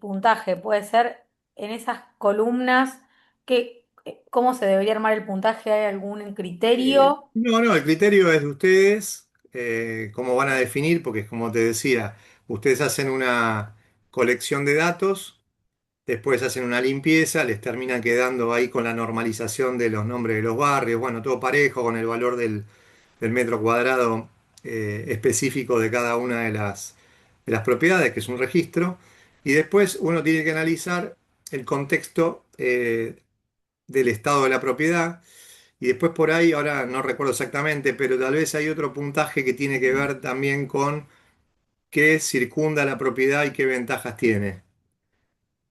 puntaje? ¿Puede ser en esas columnas que, cómo se debería armar el puntaje? ¿Hay algún criterio? No, no, el criterio es de ustedes, cómo van a definir, porque como te decía, ustedes hacen una colección de datos, después hacen una limpieza, les terminan quedando ahí con la normalización de los nombres de los barrios, bueno, todo parejo con el valor del metro cuadrado específico de cada una de las propiedades, que es un registro, y después uno tiene que analizar el contexto del estado de la propiedad. Y después por ahí, ahora no recuerdo exactamente, pero tal vez hay otro puntaje que tiene que ver también con qué circunda la propiedad y qué ventajas tiene.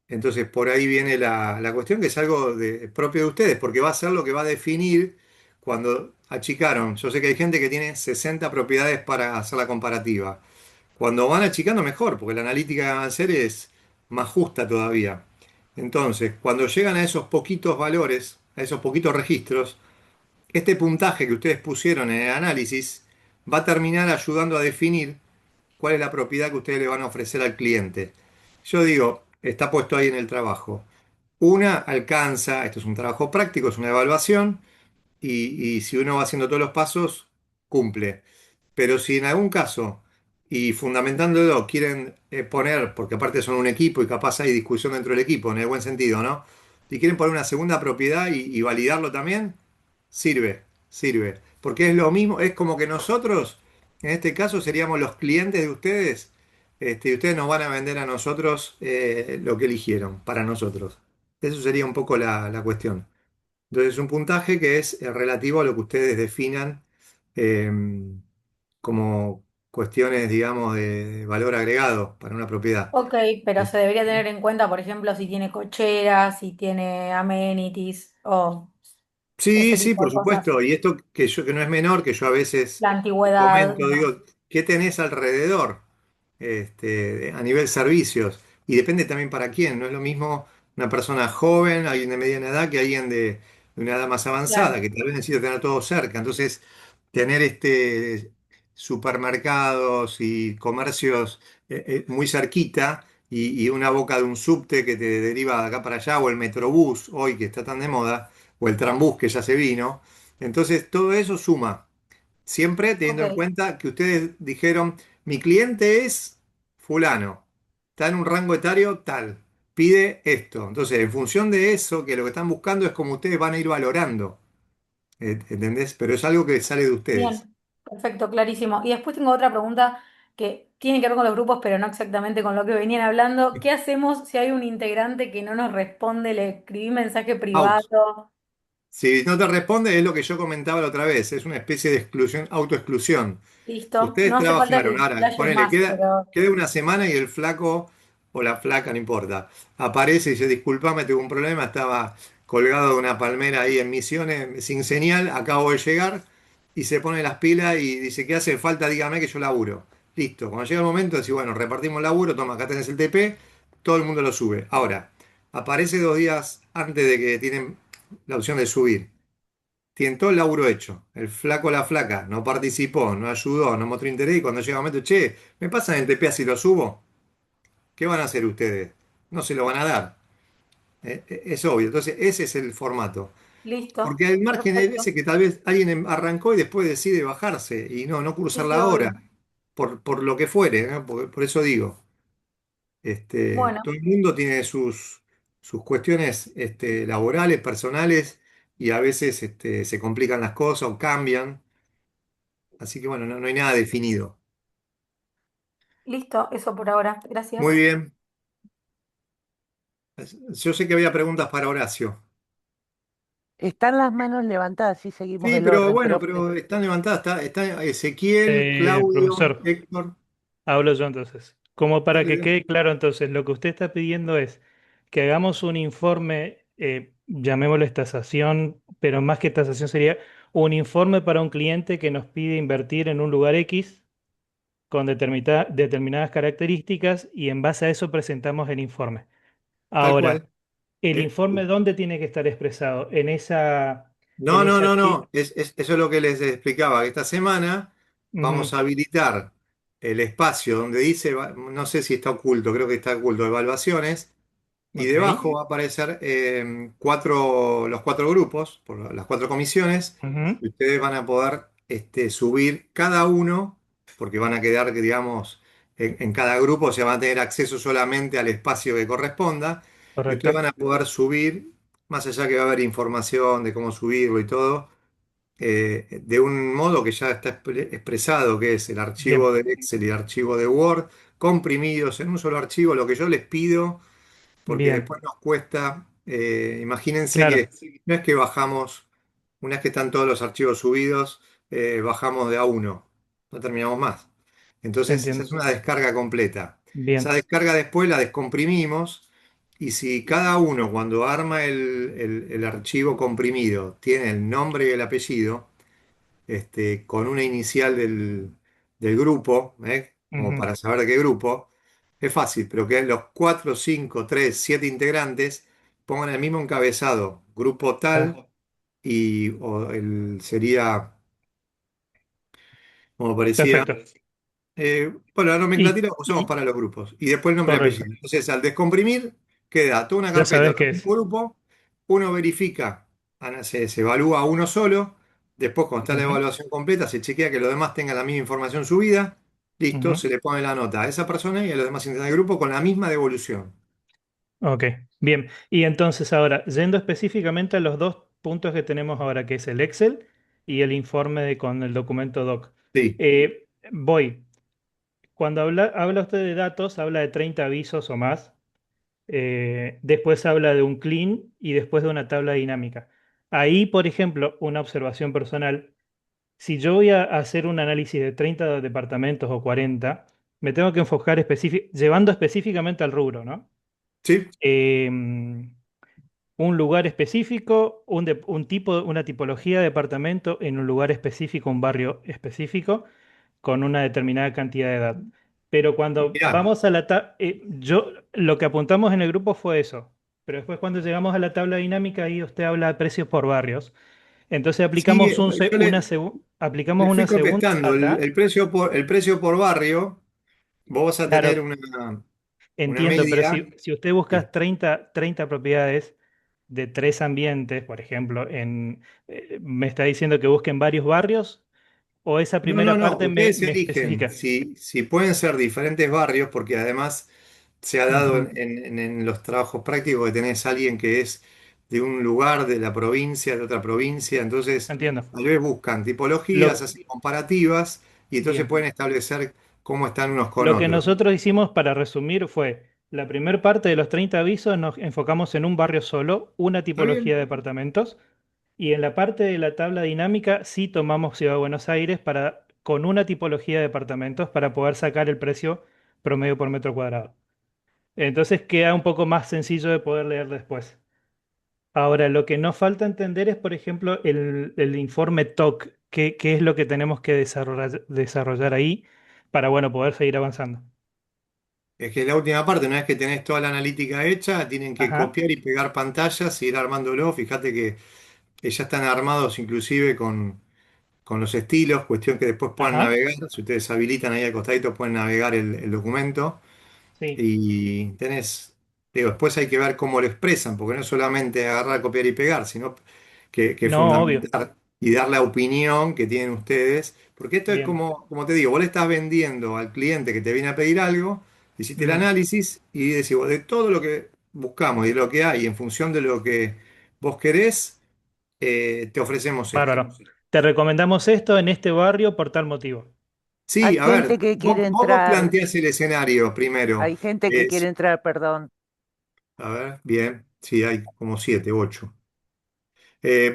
Entonces por ahí viene la cuestión que es algo propio de ustedes, porque va a ser lo que va a definir cuando achicaron. Yo sé que hay gente que tiene 60 propiedades para hacer la comparativa. Cuando van achicando mejor, porque la analítica que van a hacer es más justa todavía. Entonces, cuando llegan a esos poquitos valores, a esos poquitos registros, este puntaje que ustedes pusieron en el análisis va a terminar ayudando a definir cuál es la propiedad que ustedes le van a ofrecer al cliente. Yo digo, está puesto ahí en el trabajo. Una alcanza, esto es un trabajo práctico, es una evaluación, y si uno va haciendo todos los pasos, cumple. Pero si en algún caso, y fundamentándolo, quieren poner, porque aparte son un equipo y capaz hay discusión dentro del equipo, en el buen sentido, ¿no? Si quieren poner una segunda propiedad y validarlo también, sirve, sirve. Porque es lo mismo, es como que nosotros, en este caso, seríamos los clientes de ustedes, y ustedes nos van a vender a nosotros lo que eligieron, para nosotros. Eso sería un poco la cuestión. Entonces, es un puntaje que es relativo a lo que ustedes definan eh, como cuestiones, digamos, de valor agregado para una propiedad. Ok, pero se debería tener en cuenta, por ejemplo, si tiene cocheras, si tiene amenities o Sí, ese sí, tipo por de cosas. supuesto. Y esto que no es menor, que yo a veces La antigüedad, comento, demás. digo, ¿qué tenés alrededor? A nivel servicios. Y depende también para quién. No es lo mismo una persona joven, alguien de mediana edad, que alguien de una edad más avanzada, Claro, que tal vez necesita tener todo cerca. Entonces, tener supermercados y comercios muy cerquita y una boca de un subte que te deriva de acá para allá, o el metrobús, hoy que está tan de moda, o el trambús que ya se vino. Entonces, todo eso suma. Siempre teniendo en ok, cuenta que ustedes dijeron, mi cliente es fulano, está en un rango etario tal, pide esto. Entonces, en función de eso, que lo que están buscando es como ustedes van a ir valorando, ¿entendés? Pero es algo que sale de ustedes. bien, perfecto, clarísimo. Y después tengo otra pregunta que tiene que ver con los grupos, pero no exactamente con lo que venían hablando. ¿Qué hacemos si hay un integrante que no nos responde, le escribí mensaje Out. privado? Si no te responde, es lo que yo comentaba la otra vez, es una especie de exclusión, autoexclusión. Listo, Ustedes no hace falta que trabajaron, ahora, explayes ponele, más, queda, pero queda una semana y el flaco o la flaca, no importa, aparece y dice, disculpame, tuve un problema, estaba colgado de una palmera ahí en Misiones, sin señal, acabo de llegar, y se pone las pilas y dice, ¿qué hace falta? Dígame que yo laburo. Listo, cuando llega el momento, decir, bueno, repartimos el laburo, toma, acá tenés el TP, todo el mundo lo sube. Ahora, aparece 2 días antes de que tienen la opción de subir. Tiene todo el laburo hecho. El flaco o la flaca no participó, no ayudó, no mostró interés y cuando llega el momento, che, ¿me pasan el TPA si lo subo? ¿Qué van a hacer ustedes? No se lo van a dar. Es obvio. Entonces, ese es el formato. listo, Porque hay margen de perfecto. veces que tal vez alguien arrancó y después decide bajarse y no Sí, cursar sí, la hora, obvio. por lo que fuere, ¿no? Por eso digo, Bueno, todo el mundo tiene sus cuestiones laborales, personales, y a veces se complican las cosas o cambian. Así que bueno, no hay nada definido. listo, eso por ahora. Muy Gracias. bien. Yo sé que había preguntas para Horacio. Están las manos levantadas, sí seguimos Sí, el pero orden, bueno, pero pero están levantadas. Está Ezequiel, Claudio, Profesor, Héctor. hablo yo entonces. Como para Dale, que dale. quede claro entonces, lo que usted está pidiendo es que hagamos un informe, llamémosle tasación, pero más que tasación sería un informe para un cliente que nos pide invertir en un lugar X con determinadas características y en base a eso presentamos el informe. Tal Ahora, cual. ¿el Eh, informe dónde tiene que estar expresado? En no, no, esa no, actividad. no. Eso es lo que les explicaba. Esta semana vamos a habilitar. el espacio donde dice, no sé si está oculto, creo que está oculto, evaluaciones, y Ok. debajo va a aparecer los cuatro grupos, por las cuatro comisiones, Ujú. y ustedes van a poder subir cada uno, porque van a quedar, digamos, en cada grupo, se van a tener acceso solamente al espacio que corresponda, y ustedes van Correcto. a poder subir, más allá que va a haber información de cómo subirlo y todo, de un modo que ya está expresado, que es el archivo Bien, de Excel y el archivo de Word, comprimidos en un solo archivo, lo que yo les pido porque bien. después nos cuesta, imagínense Claro, que no es que bajamos, una vez que están todos los archivos subidos, bajamos de a uno, no terminamos más. te Entonces, esa entiendo. es una descarga completa. Esa Bien. descarga después la descomprimimos y si cada uno cuando arma el archivo comprimido tiene el nombre y el apellido, con una inicial del grupo, como Ujú. para saber de qué grupo, es fácil, pero que los 4, 5, 3, 7 integrantes pongan el mismo encabezado, grupo tal, Claro. sería, como parecía, Perfecto. bueno, la Y nomenclatura la usamos para los grupos y después el nombre y correcto. apellido. Entonces, al descomprimir, queda toda una Ya carpeta sabes con qué el es. mismo grupo, uno verifica, se evalúa a uno solo, después cuando está la Ujú. evaluación completa, se chequea que los demás tengan la misma información subida, listo, Ujú. se le pone la nota a esa persona y a los demás integrantes del grupo con la misma devolución. Ok, bien. Y entonces ahora, yendo específicamente a los dos puntos que tenemos ahora, que es el Excel y el informe con el documento doc. Sí, Voy. Cuando habla usted de datos, habla de 30 avisos o más. Después habla de un clean y después de una tabla dinámica. Ahí, por ejemplo, una observación personal. Si yo voy a hacer un análisis de 30 departamentos o 40, me tengo que enfocar llevando específicamente al rubro, ¿no? sí, Un lugar específico, un tipo, una tipología de departamento en un lugar específico, un barrio específico, con una determinada cantidad de edad. Pero cuando mirá. vamos a yo lo que apuntamos en el grupo fue eso. Pero después cuando llegamos a la tabla dinámica, ahí usted habla de precios por barrios. Entonces Sí, yo aplicamos le fui una segunda contestando, data. el precio por barrio, vos vas a tener Claro, una entiendo, pero media. si usted buscas 30 propiedades de 3 ambientes, por ejemplo, me está diciendo que busquen varios barrios, o esa No, no, primera no. parte me, Ustedes me eligen especifica. si pueden ser diferentes barrios, porque además se ha dado Ujú. en los trabajos prácticos que tenés alguien que es de un lugar de la provincia, de otra provincia, entonces Entiendo. tal vez buscan tipologías, Lo, hacen comparativas y entonces bien. pueden establecer cómo están unos con Lo que otros. nosotros hicimos para resumir fue, la primera parte de los 30 avisos nos enfocamos en un barrio solo, una ¿Está tipología bien? de departamentos, y en la parte de la tabla dinámica sí tomamos Ciudad de Buenos Aires con una tipología de departamentos para poder sacar el precio promedio por metro cuadrado. Entonces queda un poco más sencillo de poder leer después. Ahora, lo que nos falta entender es, por ejemplo, el informe TOC, qué es lo que tenemos que desarrollar ahí para, bueno, poder seguir avanzando. Es que la última parte, una vez que tenés toda la analítica hecha, tienen que Ajá, copiar y pegar pantallas y ir armándolo. Fíjate que ya están armados inclusive con los estilos, cuestión que después puedan ajá, navegar. Si ustedes habilitan ahí al costadito, pueden navegar el documento. sí. Y digo, después hay que ver cómo lo expresan, porque no es solamente agarrar, copiar y pegar, sino que No, obvio. fundamentar y dar la opinión que tienen ustedes. Porque esto es Bien. como te digo, vos le estás vendiendo al cliente que te viene a pedir algo, hiciste el Mm, análisis y decís, vos, de todo lo que buscamos y de lo que hay, en función de lo que vos querés, te ofrecemos esto. bárbaro. Te recomendamos esto en este barrio por tal motivo. Sí, Hay a ver, gente que quiere vos entrar, planteás el escenario primero. hay gente que Eh, quiere entrar, perdón. a ver, bien, sí, hay como siete, ocho.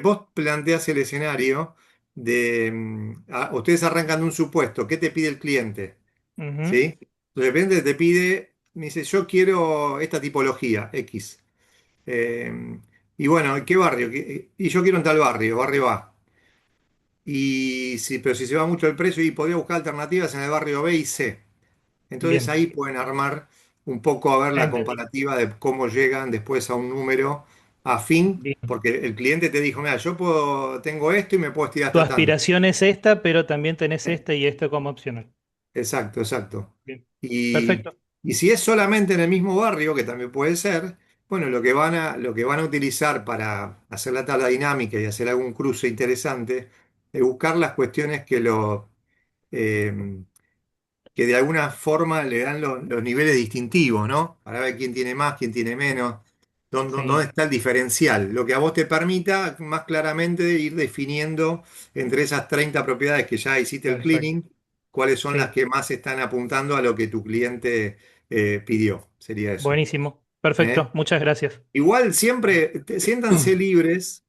Vos planteás el escenario ustedes arrancan de un supuesto, ¿qué te pide el cliente? Ujú, ¿Sí? De repente te pide, me dice, yo quiero esta tipología, X. Y bueno, ¿qué barrio? Y yo quiero en tal barrio, barrio A. Pero si se va mucho el precio, y podría buscar alternativas en el barrio B y C. Entonces bien, ahí pueden armar un poco a ver la entendí. comparativa de cómo llegan después a un número afín, Bien. porque el cliente te dijo, mira, tengo esto y me puedo estirar Tu hasta tanto. aspiración es esta, pero también tenés esta y esto como opcional. exacto, exacto. Bien, Y, perfecto. y si es solamente en el mismo barrio, que también puede ser, bueno, lo que van a utilizar para hacer la tabla dinámica y hacer algún cruce interesante es buscar las cuestiones eh, que de alguna forma le dan los niveles distintivos, ¿no? Para ver quién tiene más, quién tiene menos, dónde Sí, está el diferencial. Lo que a vos te permita más claramente ir definiendo entre esas 30 propiedades que ya hiciste el perfecto. cleaning, cuáles son las Sí, que más están apuntando a lo que tu cliente pidió. Sería eso. buenísimo. ¿Eh? Perfecto, muchas gracias. Igual siempre siéntanse libres,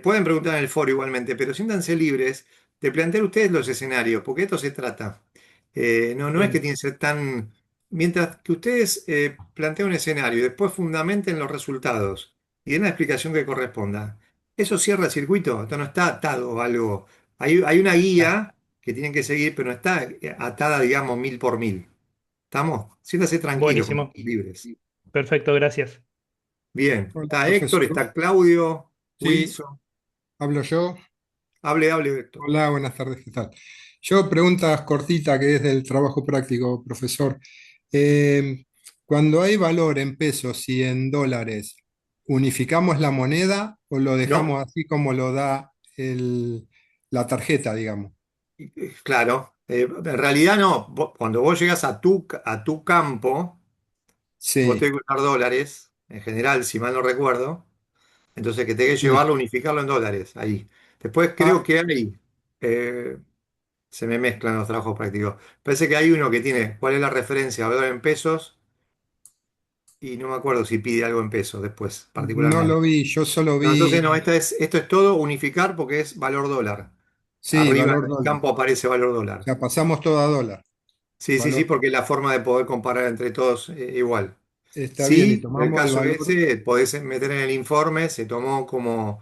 pueden preguntar en el foro igualmente, pero siéntanse libres de plantear ustedes los escenarios, porque de esto se trata. No es que Bien, tiene que ser tan... Mientras que ustedes planteen un escenario y después fundamenten los resultados y den la explicación que corresponda, eso cierra el circuito, esto no está atado a algo. Hay una claro. guía que tienen que seguir, pero no está atada, digamos, mil por mil. ¿Estamos? Siéntanse tranquilos, como Buenísimo. libres. Perfecto, gracias. Bien, Hola, está Héctor, profesor. está Claudio, Sí, Wilson. hablo yo. Hable, hable, Héctor. Hola, buenas tardes, ¿qué tal? Yo, preguntas cortita que es del trabajo práctico, profesor. Eh, Cuando hay valor en pesos y en dólares, ¿unificamos la moneda o lo No, dejamos así como lo da la tarjeta, digamos? claro. En realidad no. Cuando vos llegas a tu campo, vos Sí. tenés que usar dólares, en general, si mal no recuerdo. Entonces que tenés que Mm. llevarlo, unificarlo en dólares, ahí. Después creo Ah, que eh, se me mezclan los trabajos prácticos. Parece que hay uno que tiene, ¿cuál es la referencia? Valor en pesos, y no me acuerdo si pide algo en pesos después, no particularmente. lo vi, yo solo No, entonces no, vi, esto es todo unificar porque es valor dólar. sí, Arriba valor en el dólar. campo aparece valor O dólar. sea, pasamos todo a dólar. Sí, sí, sí, Valor porque es la forma de poder comparar entre todos igual. está bien y Sí, en el tomamos el caso valor. ese, podés meter en el informe, se tomó como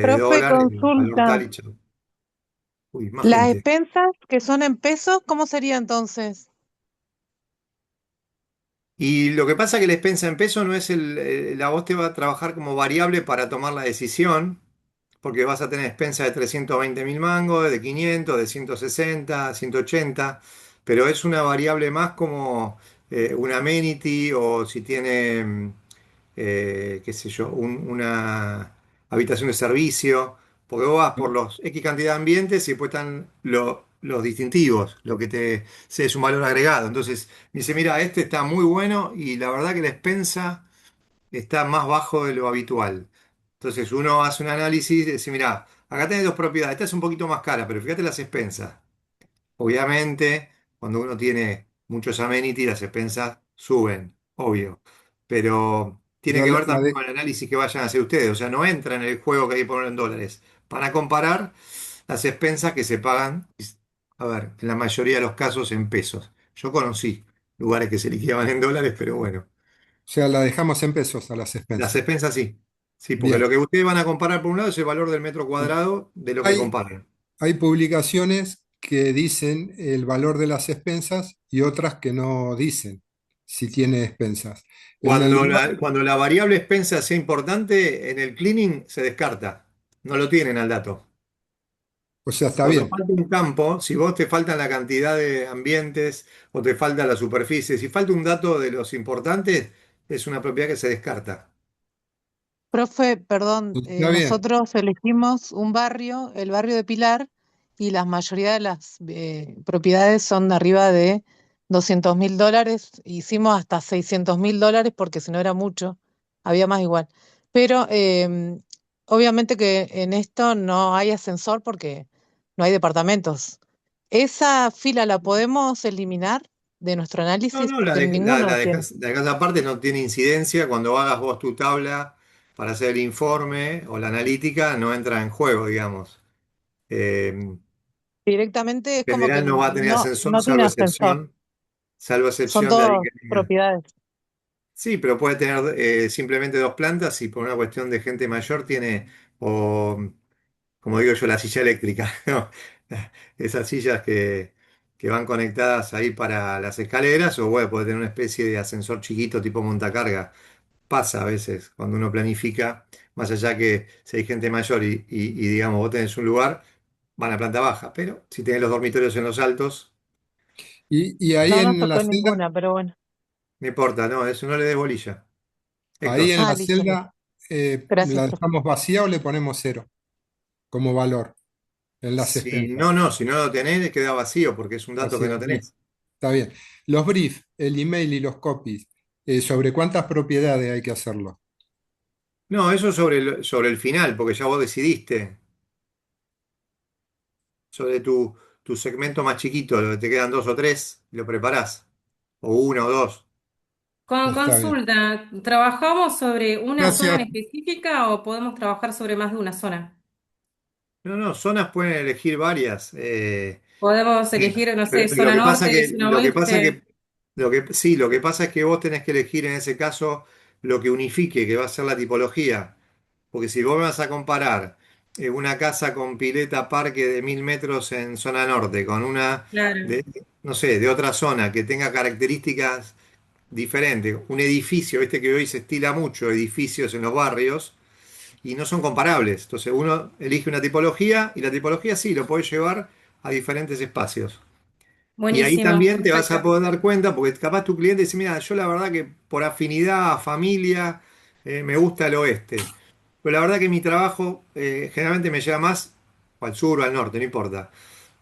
Profe, dólar, el valor consulta. tal y chau. Uy, más Las gente. expensas que son en pesos, ¿cómo sería entonces? Y lo que pasa que la expensa en peso no es la voz te va a trabajar como variable para tomar la decisión, porque vas a tener expensa de 320.000 mangos, de 500, de 160, 180, pero es una variable más como un amenity o si tiene, qué sé yo, una habitación de servicio, porque vos vas por los X cantidad de ambientes y después están los distintivos, lo que se es un valor agregado. Entonces, me dice, mira, este está muy bueno y la verdad que la expensa está más bajo de lo habitual. Entonces uno hace un análisis y dice, mira, acá tenés dos propiedades, esta es un poquito más cara, pero fíjate las expensas. Obviamente, cuando uno tiene muchos amenities, las expensas suben, obvio. Pero tiene Yo que la, ver la también de- con el análisis que vayan a hacer ustedes. O sea, no entra en el juego que hay que poner en dólares. Para comparar las expensas que se pagan, a ver, en la mayoría de los casos en pesos. Yo conocí lugares que se liquidaban en dólares, pero bueno. o sea, la dejamos en pesos a las Las expensas. expensas sí. Sí, porque Bien. lo que ustedes van a comparar por un lado es el valor del metro cuadrado de lo que Hay, comparan. hay publicaciones que dicen el valor de las expensas y otras que no dicen si tiene expensas. En el Cuando lugar, la variable expensa sea importante, en el cleaning se descarta. No lo tienen al dato. o sea, está Cuando bien. falta un campo, si vos te faltan la cantidad de ambientes o te falta la superficie, si falta un dato de los importantes, es una propiedad que se descarta. Profe, perdón, Está bien. nosotros elegimos un barrio, el barrio de Pilar, y la mayoría de las propiedades son de arriba de $200.000. Hicimos hasta $600.000 porque si no era mucho, había más igual. Pero obviamente que en esto no hay ascensor porque no hay departamentos. ¿Esa fila la podemos eliminar de nuestro No, análisis? no, Porque ninguno tiene. la dejas aparte, no tiene incidencia. Cuando hagas vos tu tabla para hacer el informe o la analítica, no entra en juego, digamos. En Directamente es como que general no va a tener no, ascensor, no tiene ascensor. salvo Son excepción de ahí todas que tenga. propiedades. Sí, pero puede tener simplemente dos plantas y por una cuestión de gente mayor tiene, o como digo yo, la silla eléctrica, ¿no? Esas sillas que van conectadas ahí para las escaleras, o bueno, puede tener una especie de ascensor chiquito tipo montacarga. Pasa a veces cuando uno planifica, más allá que si hay gente mayor y digamos vos tenés un lugar, van a planta baja, pero si tenés los dormitorios en los altos, Y ahí No nos en la tocó celda, ninguna, pero bueno. No importa, no, eso no le des bolilla. ahí Héctor. en la Listo, listo. celda, Gracias, ¿la profe. dejamos vacía o le ponemos cero como valor en las Si expensas? no, no, si no lo tenés, queda vacío porque es un dato que no Vacío, listo, tenés. está bien. Los briefs, el email y los copies, ¿sobre cuántas propiedades hay que hacerlo? No, eso sobre el final, porque ya vos decidiste. Sobre tu segmento más chiquito, lo que te quedan dos o tres, lo preparás. O uno o dos. Con Está bien. consulta, ¿trabajamos sobre una zona en Gracias. específica o podemos trabajar sobre más de una zona? No, no, zonas pueden elegir varias. Podemos Sí. elegir, no sé, Pero lo zona que pasa norte, que, zona lo que pasa oeste. que, sí, lo que pasa es que vos tenés que elegir en ese caso lo que unifique, que va a ser la tipología. Porque si vos me vas a comparar una casa con pileta parque de 1000 metros en zona norte con una Claro. de, no sé, de otra zona que tenga características diferentes, un edificio, viste que hoy se estila mucho edificios en los barrios y no son comparables. Entonces uno elige una tipología y la tipología sí lo puede llevar a diferentes espacios. Y ahí Buenísimo, también te vas a perfecto. poder dar cuenta, porque capaz tu cliente dice, mira, yo la verdad que por afinidad, familia, me gusta el oeste. Pero la verdad que mi trabajo generalmente me lleva más al sur o al norte, no importa.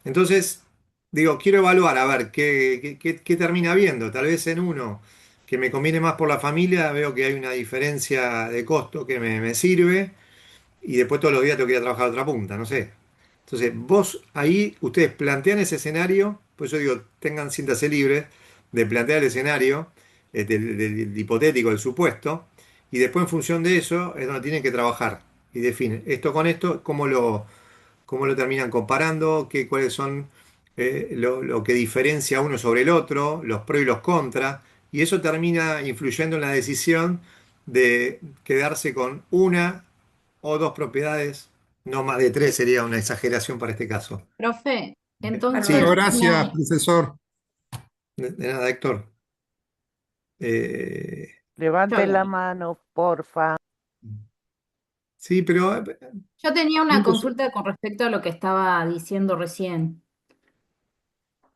Entonces, digo, quiero evaluar, a ver, qué termina viendo. Tal vez en uno que me conviene más por la familia, veo que hay una diferencia de costo que me sirve y después todos los días tengo que ir a trabajar a otra punta, no sé. Entonces, vos ahí, ustedes plantean ese escenario, pues yo digo, tengan siéntase libres de plantear el escenario, del hipotético, del supuesto, y después en función de eso es donde tienen que trabajar y definen esto con esto, cómo lo terminan comparando, cuáles son lo que diferencia uno sobre el otro, los pros y los contras, y eso termina influyendo en la decisión de quedarse con una o dos propiedades, no más de tres sería una exageración para este caso. Profe, Muchas Sí, Perfecto. entonces, gracias, profesor. de nada, Héctor. Eh, Levante la yo, mano, porfa. sí, pero yo tenía una puntos. consulta con respecto a lo que estaba diciendo recién,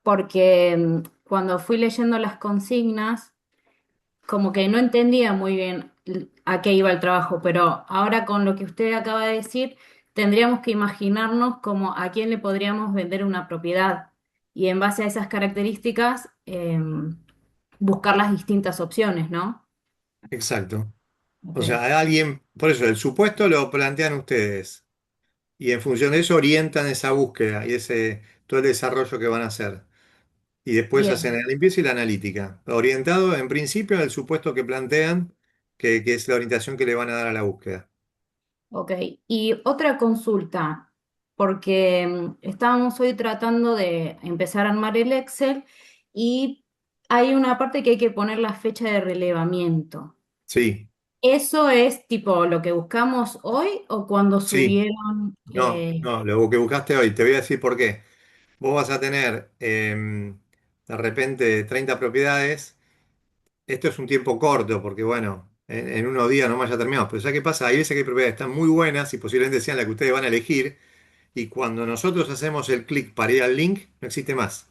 porque cuando fui leyendo las consignas, como que no entendía muy bien a qué iba el trabajo, pero ahora con lo que usted acaba de decir, tendríamos que imaginarnos como a quién le podríamos vender una propiedad y en base a esas características buscar las distintas opciones, ¿no? Exacto. O Ok, sea, hay alguien, por eso el supuesto lo plantean ustedes y en función de eso orientan esa búsqueda y todo el desarrollo que van a hacer. Y después hacen bien. la limpieza y la analítica, orientado en principio al supuesto que plantean, que es la orientación que le van a dar a la búsqueda. Ok, y otra consulta, porque estábamos hoy tratando de empezar a armar el Excel y hay una parte que hay que poner la fecha de relevamiento. Sí, ¿Eso es tipo lo que buscamos hoy o cuando sí, subieron? no, no, lo que buscaste hoy, te voy a decir por qué. Vos vas a tener de repente 30 propiedades. Esto es un tiempo corto, porque bueno, en unos días nomás ya terminamos. Pero ¿sabes qué pasa? Hay veces que hay propiedades que están muy buenas y posiblemente sean las que ustedes van a elegir. Y cuando nosotros hacemos el clic para ir al link, no existe más.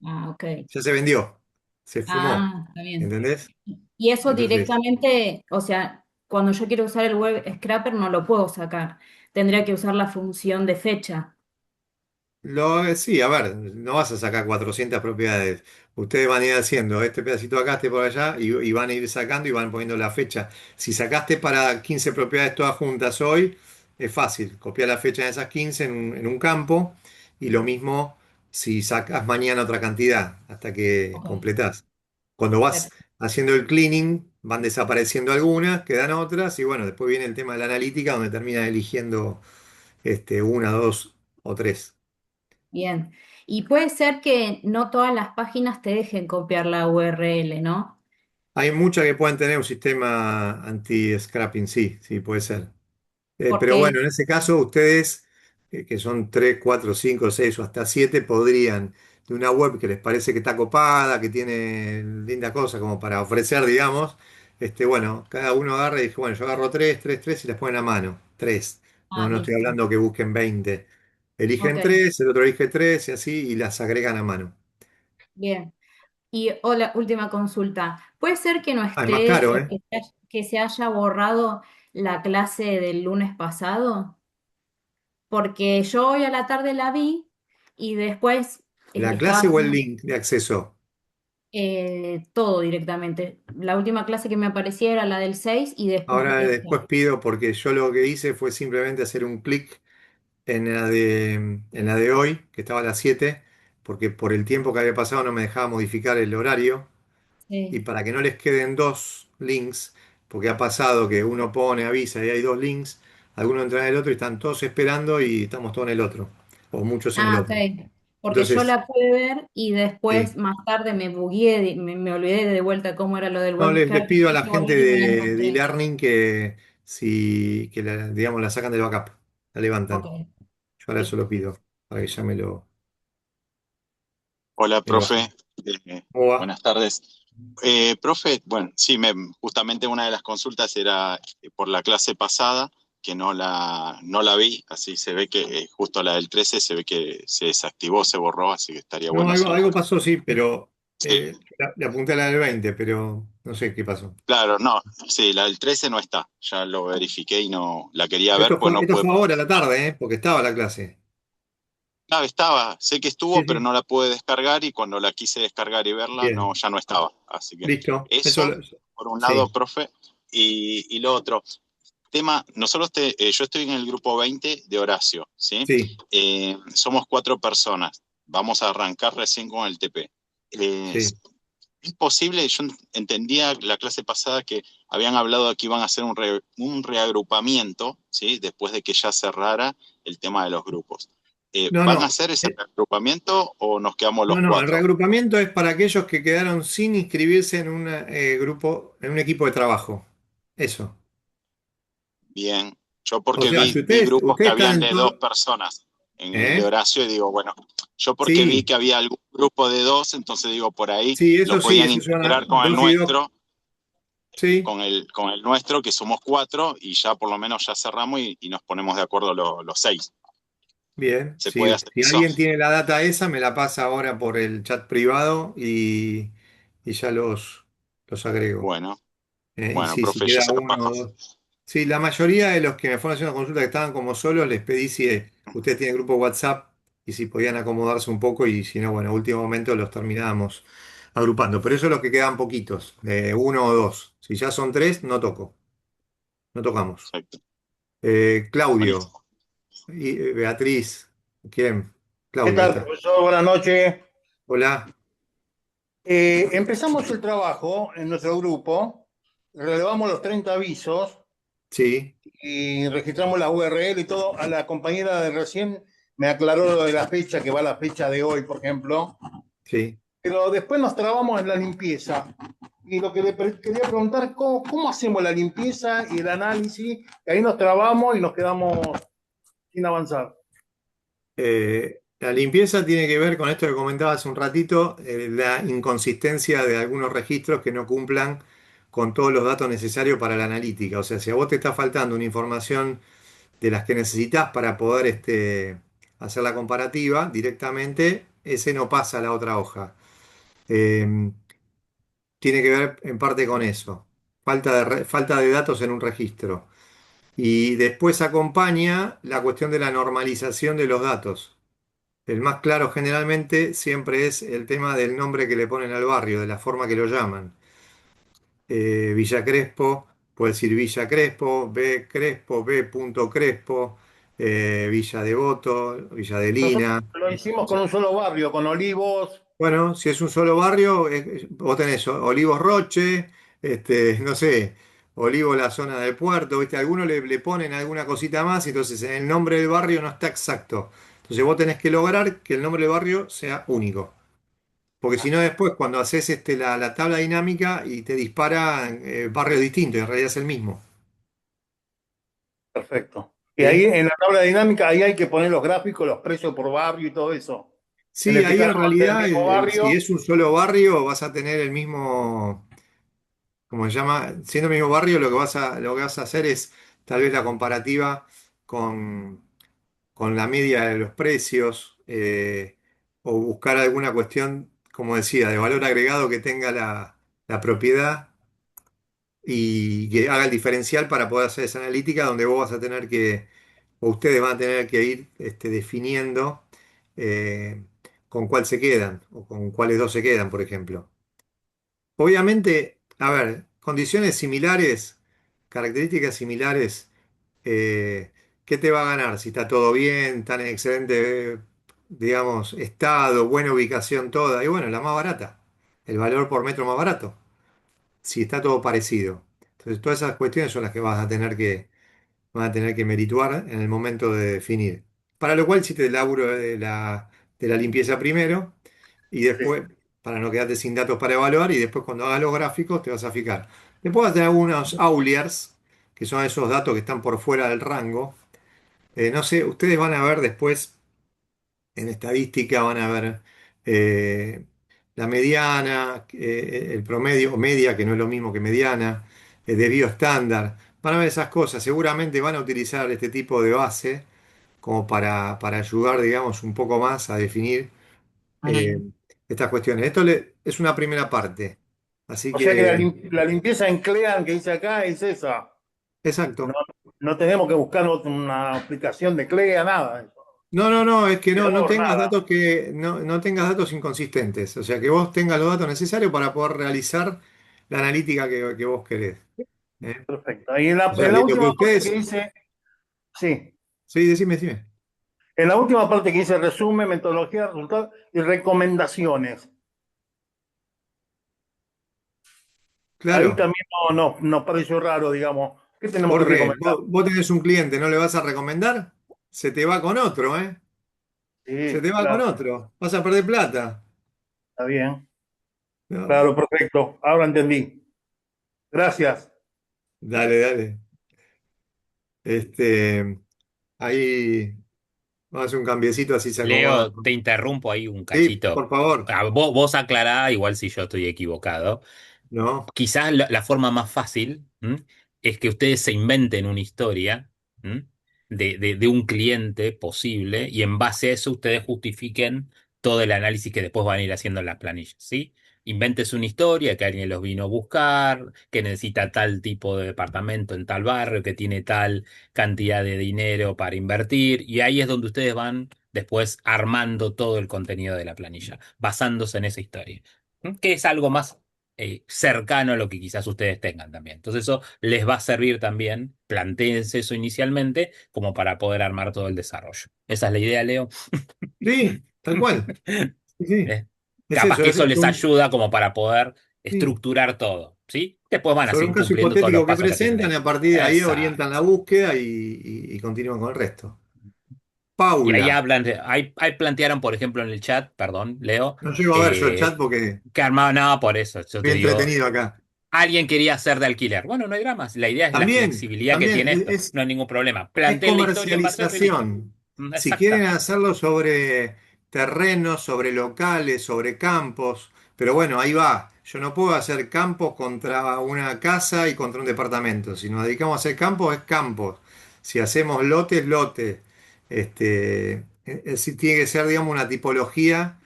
Ah, ok. Ya se vendió, se fumó. Ah, está bien. ¿Entendés? Y eso Entonces, directamente, o sea, cuando yo quiero usar el web scraper no lo puedo sacar. Tendría que usar la función de fecha. sí, a ver, no vas a sacar 400 propiedades. Ustedes van a ir haciendo este pedacito acá, este por allá, y van a ir sacando y van poniendo la fecha. Si sacaste para 15 propiedades todas juntas hoy, es fácil. Copiar la fecha de esas 15 en un campo, y lo mismo si sacas mañana otra cantidad, hasta que Ok, completás. Cuando vas perfecto. haciendo el cleaning, van desapareciendo algunas, quedan otras, y bueno, después viene el tema de la analítica, donde terminas eligiendo una, dos o tres. Bien. Y puede ser que no todas las páginas te dejen copiar la URL, ¿no? Hay muchas que pueden tener un sistema anti-scrapping, sí, sí, puede ser. Pero Porque, bueno, en ese caso, ustedes, que son 3, 4, 5, 6 o hasta 7, podrían, de una web que les parece que está copada, que tiene linda cosa como para ofrecer, digamos, bueno, cada uno agarra y dice, bueno, yo agarro 3, 3, 3 y las ponen a mano. 3. No, ah, no estoy listo. hablando que busquen 20. Ok, Eligen 3, el otro elige 3 y así, y las agregan a mano. bien. Y hola, última consulta. ¿Puede ser que no Ah, es más esté, caro, ¿eh? que se haya borrado la clase del lunes pasado? Porque yo hoy a la tarde la vi y después ¿La estaba clase o el haciendo link de acceso? todo directamente. La última clase que me aparecía era la del 6 y después Ahora esta. después pido, porque yo lo que hice fue simplemente hacer un clic en la de hoy, que estaba a las 7, porque por el tiempo que había pasado no me dejaba modificar el horario. Y Sí. para que no les queden dos links, porque ha pasado que uno pone, avisa y hay dos links, algunos entran en el otro y están todos esperando y estamos todos en el otro, o muchos en el Ah, otro. ok. Porque yo Entonces, la pude ver y después sí. más tarde me bugueé, me olvidé de vuelta cómo era lo del No, les webcam pido a la y volví gente y no la de encontré. e-learning que si que digamos, la sacan del backup, la Ok, levantan. Yo ahora eso lo listo. pido, para que ya Hola, me lo profe. hagan. Eh, ¿Cómo va? Buenas tardes. Profe, bueno, sí, justamente una de las consultas era por la clase pasada, que no la vi, así se ve que justo la del 13 se ve que se desactivó, se borró, así que estaría No, bueno algo, si algo la... pasó, sí, pero Sí, le apunté a la del 20, pero no sé qué pasó. claro, no, sí, la del 13 no está, ya lo verifiqué y no la quería ver, Esto pues fue, no esto pude fue ahora a la participar. tarde, porque estaba la clase. No, estaba, sé que estuvo, Sí, pero sí. no la pude descargar y cuando la quise descargar y verla, no, Bien, ya no estaba. Así que listo. eso, por un lado, Sí, profe, y lo otro. Tema, yo estoy en el grupo 20 de Horacio, ¿sí? sí, Somos 4 personas. Vamos a arrancar recién con el TP. Eh, sí. ¿Es posible? Yo entendía la clase pasada que habían hablado de que iban a hacer un reagrupamiento, ¿sí? Después de que ya cerrara el tema de los grupos. No, ¿Van a no. hacer ese reagrupamiento o nos quedamos los No, no, el cuatro? reagrupamiento es para aquellos que quedaron sin inscribirse en un grupo, en un equipo de trabajo. Eso. Bien. Yo O porque sea, si vi grupos que ustedes están habían en de 2 personas en el de ¿eh? Horacio y digo, bueno, yo porque vi Sí, que había algún grupo de 2, entonces digo, por ahí sí, lo sí, podían esos son integrar con el dos y dos. nuestro, Sí, con el nuestro, que somos 4, y ya por lo menos ya cerramos y nos ponemos de acuerdo los 6. bien. ¿Se puede hacer Si eso? alguien tiene la data esa, me la pasa ahora por el chat privado y ya los agrego. Bueno, Y bueno, sí, si profe, yo queda se los uno paso. o dos. Sí, la mayoría de los que me fueron haciendo consulta que estaban como solos, les pedí si ustedes tienen grupo WhatsApp y si podían acomodarse un poco y si no, bueno, a último momento los terminábamos agrupando. Pero eso es lo que quedan poquitos, uno o dos. Si ya son tres, no toco, no tocamos. Perfecto. Claudio Buenísimo. y Beatriz, ¿quién? ¿Qué Claudio, ahí tal, está. profesor? Buenas noches. Hola, Empezamos el trabajo en nuestro grupo, relevamos los 30 avisos sí, y registramos la URL y todo. A la compañera de recién me aclaró lo de la fecha, que va a la fecha de hoy, por ejemplo. sí. Pero después nos trabamos en la limpieza. Y lo que quería preguntar, ¿cómo hacemos la limpieza y el análisis? Que ahí nos trabamos y nos quedamos sin avanzar. La limpieza tiene que ver con esto que comentaba hace un ratito, la inconsistencia de algunos registros que no cumplan con todos los datos necesarios para la analítica. O sea, si a vos te está faltando una información de las que necesitas para poder hacer la comparativa directamente, ese no pasa a la otra hoja. Eh, Tiene que ver en parte con eso, falta de datos en un registro. Y después acompaña la cuestión de la normalización de los datos. El más claro generalmente siempre es el tema del nombre que le ponen al barrio, de la forma que lo llaman. Villa Crespo, puede decir Villa Crespo, B Crespo, B. Crespo, Villa Devoto, Villa de Nosotros Lina. lo hicimos con un solo barrio, con Olivos. Bueno, si es un solo barrio, vos tenés Olivos Roche, no sé, Olivos la zona del puerto, ¿viste? Algunos le ponen alguna cosita más, y entonces en el nombre del barrio no está exacto. Entonces vos tenés que lograr que el nombre del barrio sea único. Porque si no, después cuando haces la tabla dinámica y te dispara barrios distintos, y en realidad es el mismo. Perfecto. Y ahí ¿Sí? en la tabla dinámica, ahí hay que poner los gráficos, los precios por barrio y todo eso. En Sí, este ahí en caso va a ser el realidad, mismo si barrio. es un solo barrio, vas a tener el mismo, como se llama, siendo el mismo barrio, lo que vas a hacer es tal vez la comparativa con, con la media de los precios, o buscar alguna cuestión como decía, de valor agregado que tenga la propiedad y que haga el diferencial para poder hacer esa analítica donde vos vas a tener que, o ustedes van a tener que ir definiendo eh, con cuál se quedan o con cuáles dos se quedan, por ejemplo. Obviamente, a ver, condiciones similares, características similares, ¿qué te va a ganar? Si está todo bien, tan en excelente, digamos, estado, buena ubicación toda, y bueno, la más barata, el valor por metro más barato, si está todo parecido. Entonces, todas esas cuestiones son las que vas a tener que merituar en el momento de definir. Para lo cual hiciste el laburo de la limpieza primero y Sí. después, para no quedarte sin datos para evaluar, y después cuando hagas los gráficos te vas a fijar. Después vas a tener algunos outliers, que son esos datos que están por fuera del rango. No sé, ustedes van a ver después en estadística, van a ver eh, la mediana, el promedio o media, que no es lo mismo que mediana, el desvío estándar. Van a ver esas cosas. Seguramente van a utilizar este tipo de base como para ayudar, digamos, un poco más a definir eh, estas cuestiones. Es una primera parte. Así O sea que que, la limpieza en CLEAN que dice acá es esa. No, exacto. no tenemos que buscar una aplicación de CLEA, nada. No, no, no, es que no Mirador, tengas nada. datos no tengas datos inconsistentes. O sea, que vos tengas los datos necesarios para poder realizar la analítica que vos querés. ¿Eh? Perfecto. Y O sea, en la lo que última parte que ustedes. dice, sí, Sí, decime. en la última parte que dice resumen, metodología, resultados y recomendaciones. Ahí Claro. también nos pareció raro, digamos. ¿Qué tenemos que ¿Por qué? recomendar? Vos tenés un cliente, ¿no le vas a recomendar? Se te va con otro, ¿eh? Se Sí, te va con claro, otro. Vas a perder plata. está bien. No. Claro, perfecto. Ahora entendí. Gracias. Dale. Este, ahí vamos a hacer un cambiecito así se acomoda. Leo, te interrumpo ahí un Sí, cachito. por favor. Vos aclará, igual si yo estoy equivocado. No. Quizás la forma más fácil, ¿m? Es que ustedes se inventen una historia, ¿m? de un cliente posible y en base a eso ustedes justifiquen todo el análisis que después van a ir haciendo en las planillas, ¿sí? Inventes una historia que alguien los vino a buscar, que necesita tal tipo de departamento en tal barrio, que tiene tal cantidad de dinero para invertir y ahí es donde ustedes van después armando todo el contenido de la planilla, basándose en esa historia. Que es algo más cercano a lo que quizás ustedes tengan también. Entonces eso les va a servir también, plantéense eso inicialmente, como para poder armar todo el desarrollo. Esa es la idea, Leo. Sí, tal cual. Sí, sí. Eh, Es Capaz eso, que eso les ayuda como para poder sí. estructurar todo, ¿sí? Después van Sobre así un caso cumpliendo todos los hipotético que pasos que tienen presentan y ahí. a partir de ahí Exacto. orientan la búsqueda y continúan con el resto. Y ahí Paula. hablan, ahí plantearon, por ejemplo, en el chat, perdón, Leo, No llego a ver yo el chat porque que armaban, no, por eso, yo te estoy digo, entretenido acá. alguien quería hacer de alquiler. Bueno, no hay dramas. La idea es la flexibilidad que También tiene esto. No hay ningún problema. es Planteen la historia en base a eso y listo. comercialización. Si quieren Exactamente. hacerlo sobre terrenos, sobre locales, sobre campos, pero bueno, ahí va. Yo no puedo hacer campos contra una casa y contra un departamento. Si nos dedicamos a hacer campos, es campos. Si hacemos lotes, lotes. Es decir, tiene que ser, digamos, una tipología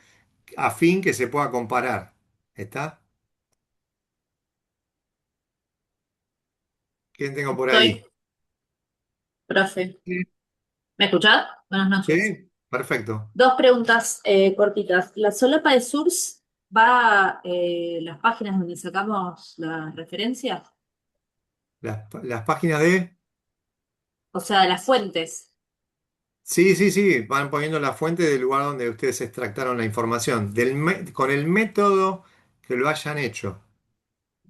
afín que se pueda comparar. ¿Está? ¿Quién tengo por Estoy, ahí? profe. ¿Me escuchás? Buenas noches. ¿Sí? Perfecto. Dos preguntas cortitas. ¿La solapa de Source va a las páginas donde sacamos las referencias? Las páginas de. O sea, las fuentes. Sí, van poniendo la fuente del lugar donde ustedes extractaron la información, con el método que lo hayan hecho,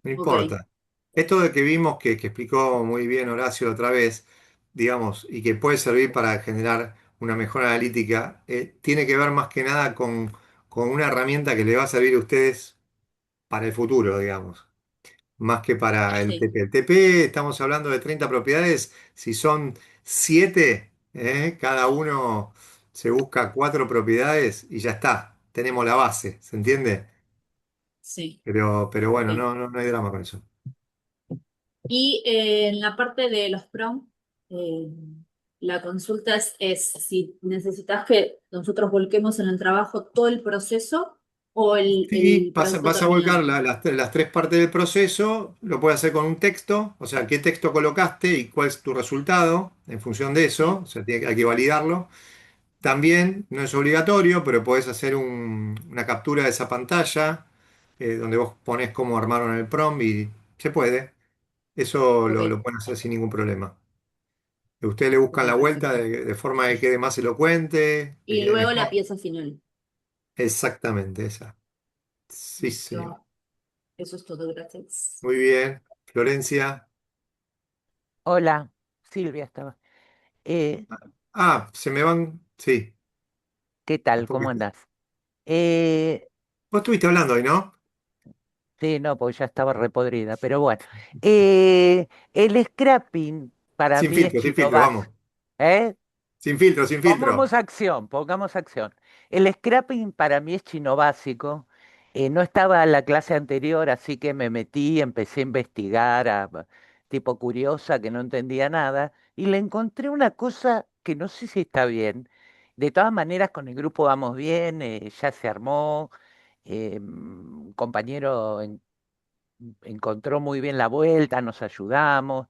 no Ok, importa. Esto de que vimos que explicó muy bien Horacio otra vez, digamos, y que puede servir para generar una mejor analítica, tiene que ver más que nada con una herramienta que le va a servir a ustedes para el futuro, digamos, más que para el sí, TP. El TP, estamos hablando de 30 propiedades, si son 7, cada uno se busca 4 propiedades y ya está, tenemos la base, ¿se entiende? sí, Pero ok. bueno, no hay drama con eso. Y en la parte de los PROM, eh, la consulta es si necesitas que nosotros volquemos en el trabajo todo el proceso o Sí, el vas a, producto vas a volcar terminado. las tres partes del proceso, lo puedes hacer con un texto, o sea, qué texto colocaste y cuál es tu resultado en función de eso, Sí, o sea, hay que validarlo. También no es obligatorio, pero puedes hacer una captura de esa pantalla, donde vos pones cómo armaron el prompt y se puede. Eso ok, lo pueden hacer sin ningún problema. Ustedes le buscan ok, la vuelta perfecto. de forma que quede más elocuente, que Y quede luego la mejor. pieza final. Exactamente esa. Sí, señor. Listo. Eso es todo, gracias. Muy bien. Florencia. Hola, Silvia estaba. Eh, Ah, se me van. Sí, ¿Qué tal? porque ¿Cómo andás? Eh, vos estuviste hablando hoy, ¿no? sí, no, porque ya estaba repodrida, pero bueno. El scrapping para mí es Sin chino filtro, vamos. básico. ¿Eh? Sin filtro, sin filtro. Pongamos acción, pongamos acción. El scrapping para mí es chino básico. No estaba en la clase anterior, así que me metí, empecé a investigar, tipo curiosa, que no entendía nada, y le encontré una cosa que no sé si está bien. De todas maneras, con el grupo vamos bien, ya se armó, un compañero encontró muy bien la vuelta, nos ayudamos,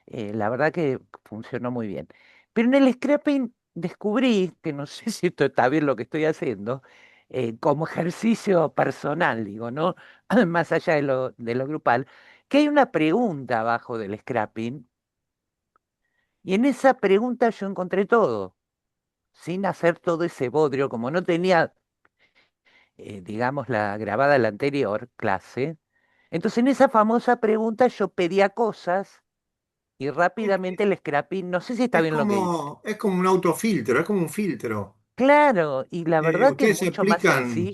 la verdad que funcionó muy bien. Pero en el scrapping descubrí, que no sé si esto está bien lo que estoy haciendo, como ejercicio personal, digo, ¿no? Más allá de lo grupal, que hay una pregunta abajo del scrapping, y en esa pregunta yo encontré todo, sin hacer todo ese bodrio, como no tenía, digamos, la grabada la anterior clase. Entonces en esa famosa pregunta yo pedía cosas y rápidamente el scrapping, no sé si está bien lo que hice. Es como un autofiltro, es como un filtro. Claro, y la verdad que Ustedes aplican.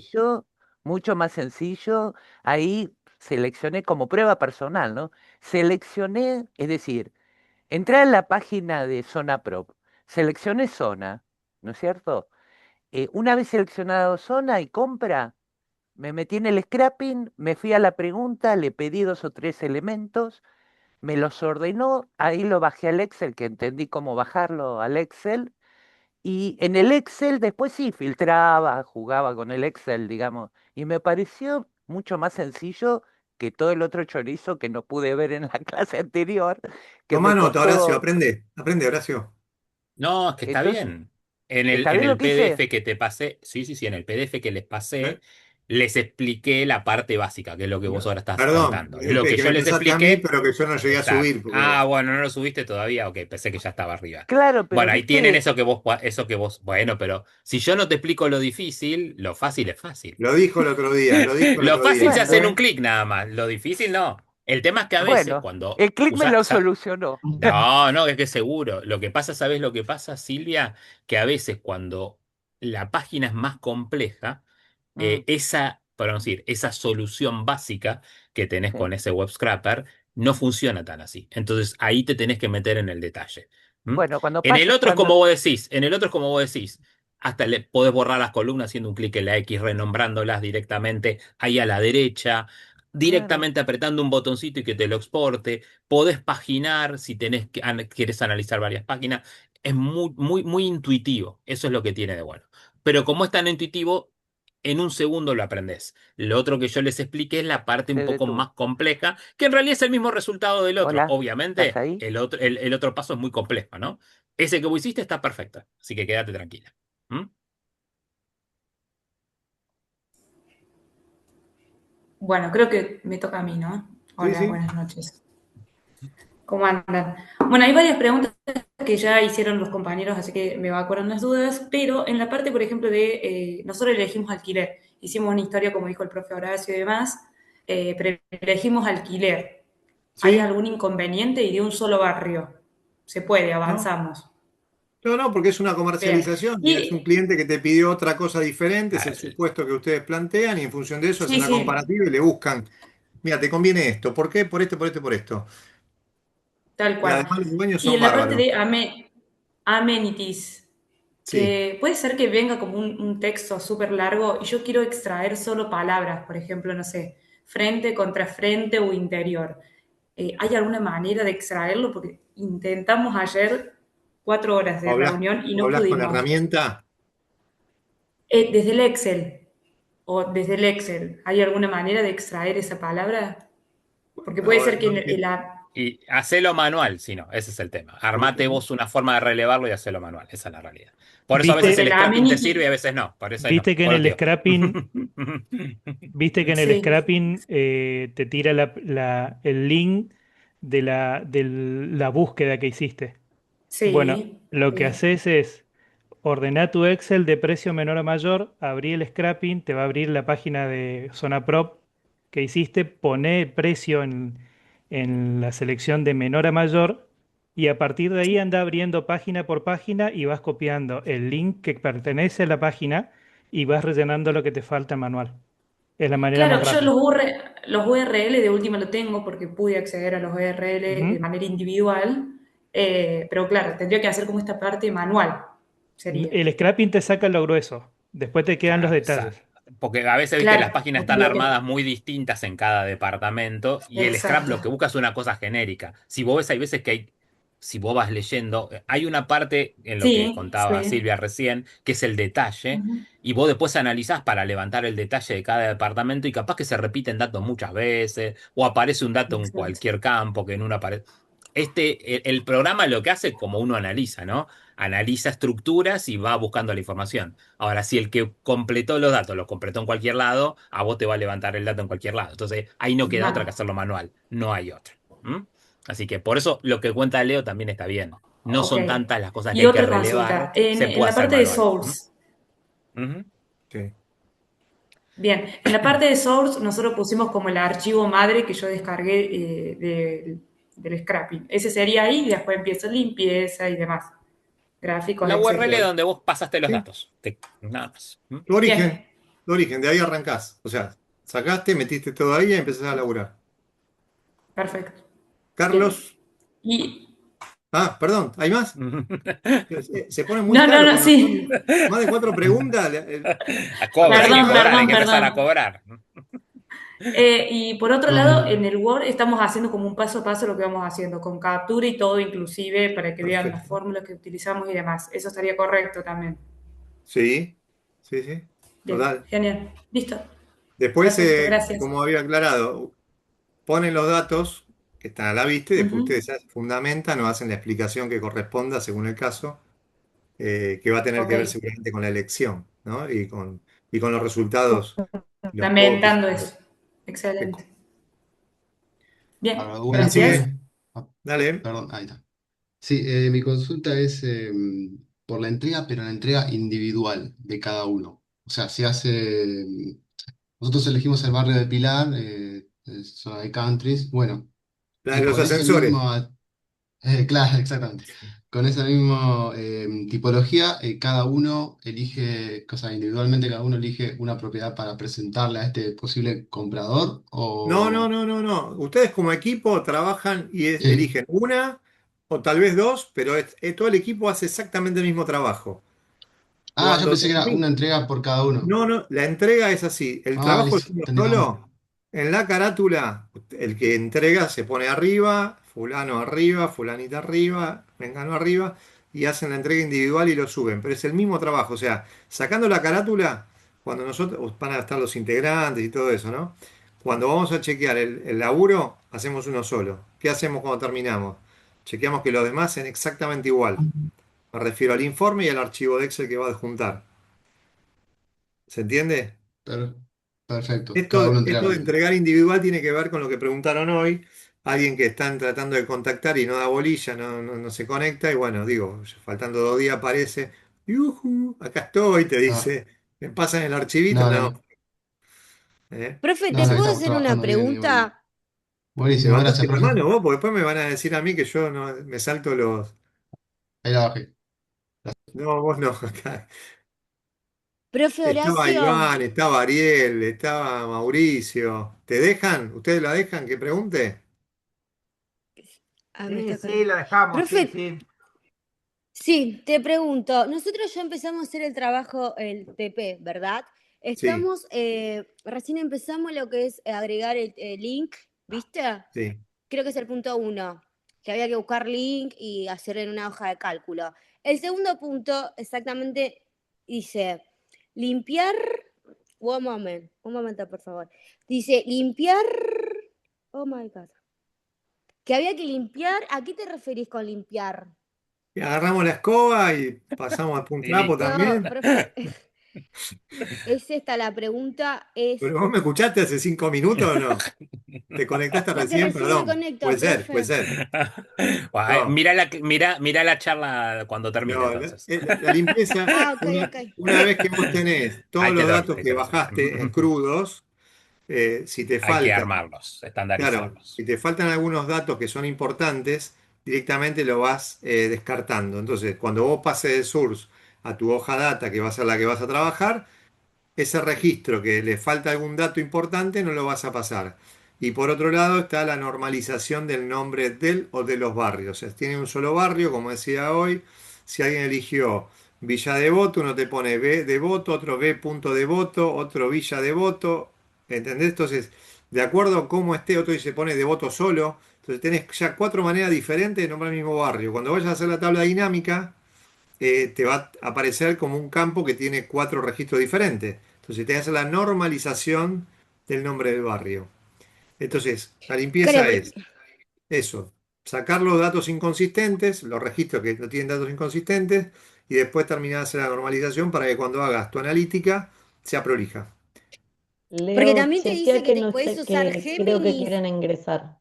mucho más sencillo. Ahí seleccioné como prueba personal, ¿no? Seleccioné, es decir, entré a la página de Zona Prop, seleccioné zona, ¿no es cierto? Una vez seleccionado zona y compra, me metí en el scrapping, me fui a la pregunta, le pedí 2 o 3 elementos, me los ordenó, ahí lo bajé al Excel, que entendí cómo bajarlo al Excel, y en el Excel después sí filtraba, jugaba con el Excel, digamos, y me pareció mucho más sencillo que todo el otro chorizo que no pude ver en la clase anterior, que Tomá me nota, Horacio, costó. aprende. Aprende, Horacio. No, es que está Entonces, bien. En ¿está en bien lo el que hice? PDF que te pasé, sí, sí, sí, en el PDF que les ¿Eh? pasé, les expliqué la parte básica, que es lo que vos ahora estás Perdón, contando. Lo que que yo me les pasaste a mí, expliqué, pero que yo no llegué a exacto. subir, Ah, porque bueno, no lo subiste todavía, ok, pensé que ya estaba arriba. Claro, pero Bueno, ahí tienen viste, eso que vos, bueno, pero si yo no te explico lo difícil, lo fácil es fácil. lo dijo el otro día, lo dijo el Lo otro día. fácil se hace en bueno, un clic nada más, lo difícil no. El tema es que a veces bueno, cuando el clic me usas, lo solucionó. no, no, es que seguro. Lo que pasa, ¿sabes lo que pasa, Silvia? Que a veces cuando la página es más compleja, Mm, podemos decir, esa solución básica que tenés sí. con ese web scraper no funciona tan así. Entonces ahí te tenés que meter en el detalle. ¿M? Bueno, cuando En el pasa, otro es cuando, como vos decís, en el otro es como vos decís. Hasta le podés borrar las columnas haciendo un clic en la X, renombrándolas directamente ahí a la derecha, claro, directamente apretando un botoncito y que te lo exporte. Podés paginar si quieres analizar varias páginas. Es muy, muy, muy intuitivo. Eso es lo que tiene de bueno. Pero como es tan intuitivo, en un segundo lo aprendes. Lo otro que yo les expliqué es la parte un se poco detuvo. más compleja, que en realidad es el mismo resultado del otro. Hola, ¿estás Obviamente, ahí? el otro paso es muy complejo, ¿no? Ese que vos hiciste está perfecto. Así que quédate tranquila. ¿Mm? Bueno, creo que me toca a mí, ¿no? Sí, Hola, sí. buenas noches. ¿Cómo andan? Bueno, hay varias preguntas que ya hicieron los compañeros, así que me evacuaron las dudas, pero en la parte, por ejemplo, de nosotros elegimos alquiler, hicimos una historia, como dijo el profe Horacio y demás, pero elegimos alquiler. ¿Hay Sí, algún inconveniente y de un solo barrio? Se puede, ¿no? avanzamos. No, no, porque es una Bien. comercialización y es un Y cliente que te pidió otra cosa diferente, es Ah, el supuesto que ustedes plantean y en función de eso hacen sí, la sí, comparativa y le buscan, mira, te conviene esto, ¿por qué? Por esto, por esto, por esto. tal Y cual. además los dueños Y son en la parte bárbaros. de amenities, Sí. que puede ser que venga como un texto súper largo y yo quiero extraer solo palabras, por ejemplo, no sé, frente contra frente o interior. ¿Hay alguna manera de extraerlo? Porque intentamos ayer 4 horas de O reunión y o no hablas con la pudimos. herramienta. Desde el Excel. o desde el Excel, ¿hay alguna manera de extraer esa palabra? Porque puede ser que Y hacelo manual, si no, ese es el tema. Armate vos una forma de relevarlo y hacelo manual, esa es la realidad. Por eso a veces ¿Viste, el scrapping te sirve y a veces no, por eso ahí no, viste que en por el eso te scrapping, viste que en el Sí, scrapping te tira el link de la búsqueda que hiciste? Bueno, sí, lo que sí, haces es ordenar tu Excel de precio menor a mayor, abrí el scrapping, te va a abrir la página de Zona Prop que hiciste, poné el precio en la selección de menor a mayor y a partir de ahí anda abriendo página por página y vas copiando el link que pertenece a la página y vas rellenando lo que te falta en manual. Es la manera más Claro, yo rápida. los URL de última lo tengo porque pude acceder a los URL de Ujú. manera individual, pero claro, tendría que hacer como esta parte manual, sería. El scrapping te saca lo grueso, después te quedan los Claro, detalles. porque a veces, viste, las Claro, páginas ok, están ok. armadas muy distintas en cada departamento y el scrap Exacto. lo que busca es una cosa genérica. Si vos ves, hay veces que hay, si vos vas leyendo, hay una parte en lo que Sí, contaba sí. Silvia recién, que es el detalle, Ujú. y vos después analizás para levantar el detalle de cada departamento y capaz que se repiten datos muchas veces o aparece un dato en Exacto. cualquier campo que en una aparece. El programa lo que hace como uno analiza, ¿no? Analiza estructuras y va buscando la información. Ahora, si el que completó los datos los completó en cualquier lado, a vos te va a levantar el dato en cualquier lado. Entonces, ahí no queda otra que Vale. hacerlo manual. No hay otra. ¿Mm? Así que por eso lo que cuenta Leo también está bien. No Ok. son tantas las cosas que Y hay que otra consulta. relevar, En, se en puede la hacer parte de manual. ¿Mm? source. Ujú. Sí. Bien, en la parte de source nosotros pusimos como el archivo madre que yo descargué del scrapping. Ese sería ahí y después empiezo limpieza y demás. Gráficos, La URL etcétera. donde vos pasaste los Sí. datos. Nada más. ¿Mm? Tu origen, Bien, tu origen, de ahí arrancás. O sea, sacaste, metiste todo ahí y empezás a laburar. perfecto. Bien. Carlos, Y perdón, ¿hay más? Se pone muy no, no, caro no, cuando sí. son más de 4 preguntas. Cobra, hay que Perdón, cobrar, hay perdón, que empezar a perdón. cobrar. Y por otro lado, en el Word estamos haciendo como un paso a paso lo que vamos haciendo, con captura y todo inclusive para que vean las Perfecto. fórmulas que utilizamos y demás. Eso estaría correcto también. Sí, sí, sí. Bien, Total. genial. Listo. Después, Perfecto, gracias. como había aclarado, ponen los datos que están a la vista y después Ujú. ustedes fundamentan o hacen la explicación que corresponda según el caso, que va a tener Ok, que ver seguramente con la elección, ¿no? Y con los resultados, los copies. fundamentando eso. Excelente. Bien, Ahora, ¿Quién una, gracias. sigue? Dale. perdón, ahí está. Sí, mi consulta es por la entrega, pero la entrega individual de cada uno. O sea, se hace, nosotros elegimos el barrio de Pilar, zona de countries, bueno, La de y los con ese ascensores. mismo, claro, exactamente, con esa misma tipología, cada uno elige, o sea, individualmente cada uno elige una propiedad para presentarle a este posible comprador, No, no, o... no, no, no. Ustedes como equipo trabajan y Sí. eligen una o tal vez dos, pero todo el equipo hace exactamente el mismo trabajo. Ah, yo Cuando pensé que era una entrega por cada uno. No, no, la entrega es así. El Ah, trabajo es listo, uno entendí todo. solo. En la carátula, el que entrega se pone arriba, fulano arriba, fulanita arriba, mengano arriba, y hacen la entrega individual y lo suben. Pero es el mismo trabajo. O sea, sacando la carátula, cuando nosotros van a estar los integrantes y todo eso, ¿no? Cuando vamos a chequear el laburo, hacemos uno solo. ¿Qué hacemos cuando terminamos? Chequeamos que los demás sean exactamente igual. Me refiero al informe y al archivo de Excel que va a adjuntar. ¿Se entiende? Per- perfecto, Esto, cada uno entrega esto lo de mismo. entregar individual tiene que ver con lo que preguntaron hoy. Alguien que están tratando de contactar y no da bolilla, no se conecta. Y bueno, digo, faltando 2 días aparece. "Yujú, acá estoy", te Ah, dice. ¿Me pasan el archivito? no, No. no, Profe, no, ¿te no, ahí Entonces, puedo estamos hacer una trabajando bien y bueno. pregunta? Buenísimo, gracias, levantate la profe. mano vos, porque después me van a decir a mí que yo no me salto los. Ahí la bajé. No, vos no. Profe Estaba Horacio, Iván, estaba Ariel, estaba Mauricio. ¿Te dejan? ¿Ustedes la dejan que pregunte? me Sí, está sí, cargando. lo dejamos, sí, Profe, sí. sí, te pregunto, nosotros ya empezamos a hacer el trabajo, el TP, ¿verdad? Sí, Estamos, recién empezamos lo que es agregar el link, ¿viste? sí. Creo que es el punto 1, que había que buscar link y hacer en una hoja de cálculo. El segundo punto exactamente dice, limpiar un momento, por favor. Dice, limpiar, oh my God. Que había que limpiar, ¿a qué te referís con limpiar? Y agarramos la escoba y pasamos a un Y trapo listo. No, también. profe, es esta la pregunta, es... ¿Pero vos me escuchaste hace 5 minutos o no? ¿Te conectaste Porque recién? recién me Perdón. conecto, Puede ser, puede profe. ser. Bueno, No, mira la charla cuando termine, no, entonces. la limpieza, Ah, ok, ok. una vez que vos tenés todos Ahí te los doy, datos ahí que te doy. bajaste en crudos, si te Hay que faltan, armarlos, claro, estandarizarlos. si te faltan algunos datos que son importantes, directamente lo vas descartando. Entonces, cuando vos pases de source a tu hoja data, que va a ser la que vas a trabajar, ese registro que le falta algún dato importante no lo vas a pasar. Y por otro lado está la normalización del nombre del o de los barrios. O sea, tiene un solo barrio, como decía hoy. Si alguien eligió Villa Devoto, uno te pone B Devoto, otro B punto Devoto, otro Villa Devoto. ¿Entendés? Entonces, de acuerdo a cómo esté, otro se pone Devoto solo. Entonces tenés ya 4 maneras diferentes de nombrar el mismo barrio. Cuando vayas a hacer la tabla dinámica, te va a aparecer como un campo que tiene 4 registros diferentes. Entonces te hace la normalización del nombre del barrio. Entonces, la Claro, limpieza es eso, sacar los datos inconsistentes, los registros que no tienen datos inconsistentes, y después terminar de hacer la normalización para que cuando hagas tu analítica sea prolija. porque Leo, también te chequea dice que que te no puedes sé, usar que creo que Géminis, quieren ingresar.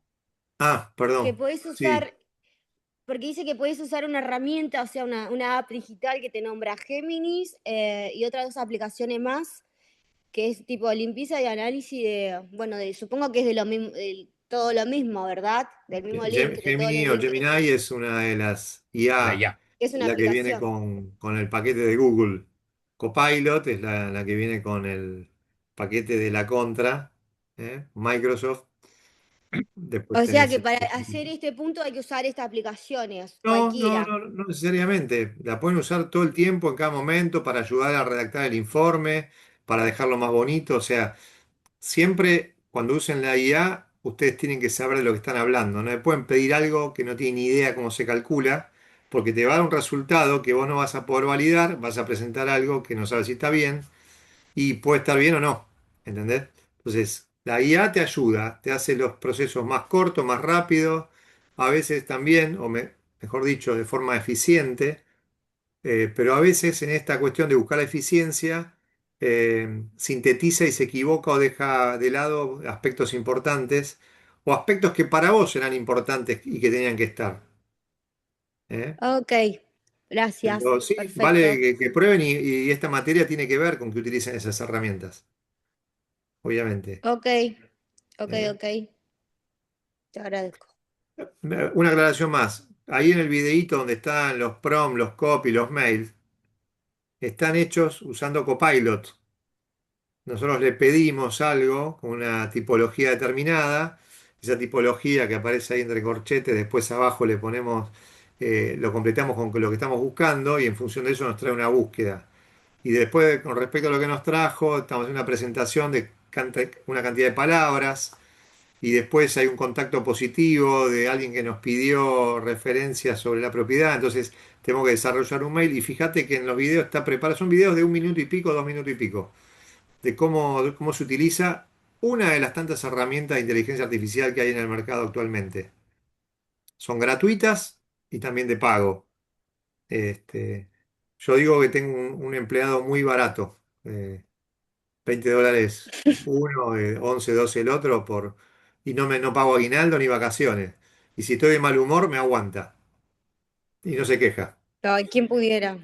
Ah, que perdón. puedes Sí. usar, porque dice que puedes usar una herramienta, o sea, una app digital que te nombra Géminis y otras dos aplicaciones más, que es tipo de limpieza y análisis de, bueno, supongo que es de lo mismo, todo lo mismo, ¿verdad? Del mismo link, de todos los Gemini o links. Gemini es una de las La IA, IA. Es una la que viene aplicación. con el paquete de Google. Copilot es la que viene con el paquete de la contra, Microsoft. Después O sea tenés. que para hacer este punto hay que usar estas aplicaciones, No, no, cualquiera. no, no necesariamente. La pueden usar todo el tiempo, en cada momento, para ayudar a redactar el informe, para dejarlo más bonito. O sea, siempre cuando usen la IA, ustedes tienen que saber de lo que están hablando. No le pueden pedir algo que no tienen ni idea cómo se calcula, porque te va a dar un resultado que vos no vas a poder validar, vas a presentar algo que no sabes si está bien, y puede estar bien o no. ¿Entendés? Entonces, la IA te ayuda, te hace los procesos más cortos, más rápidos, a veces también, mejor dicho, de forma eficiente, pero a veces en esta cuestión de buscar la eficiencia, sintetiza y se equivoca o deja de lado aspectos importantes o aspectos que para vos eran importantes y que tenían que estar. ¿Eh? Ok, gracias, Pero sí, vale perfecto. que prueben y esta materia tiene que ver con que utilicen esas herramientas, obviamente. Ok, ok, ¿Eh? ok, te agradezco. Una aclaración más. Ahí en el videíto donde están los prompts, los copy, los mails, están hechos usando Copilot. Nosotros le pedimos algo con una tipología determinada. Esa tipología que aparece ahí entre corchetes, después abajo le ponemos, lo completamos con lo que estamos buscando y en función de eso nos trae una búsqueda. Y después, con respecto a lo que nos trajo, estamos en una presentación de una cantidad de palabras y después hay un contacto positivo de alguien que nos pidió referencias sobre la propiedad, entonces tenemos que desarrollar un mail y fíjate que en los videos está preparado, son videos de 1 minuto y pico, 2 minutos y pico, de cómo se utiliza una de las tantas herramientas de inteligencia artificial que hay en el mercado actualmente. Son gratuitas y también de pago. Este, yo digo que tengo un empleado muy barato, $20 uno, 11, 12 el otro, y no pago aguinaldo ni vacaciones. Y si estoy de mal humor, me aguanta y no se queja. Ay, ¿quién pudiera?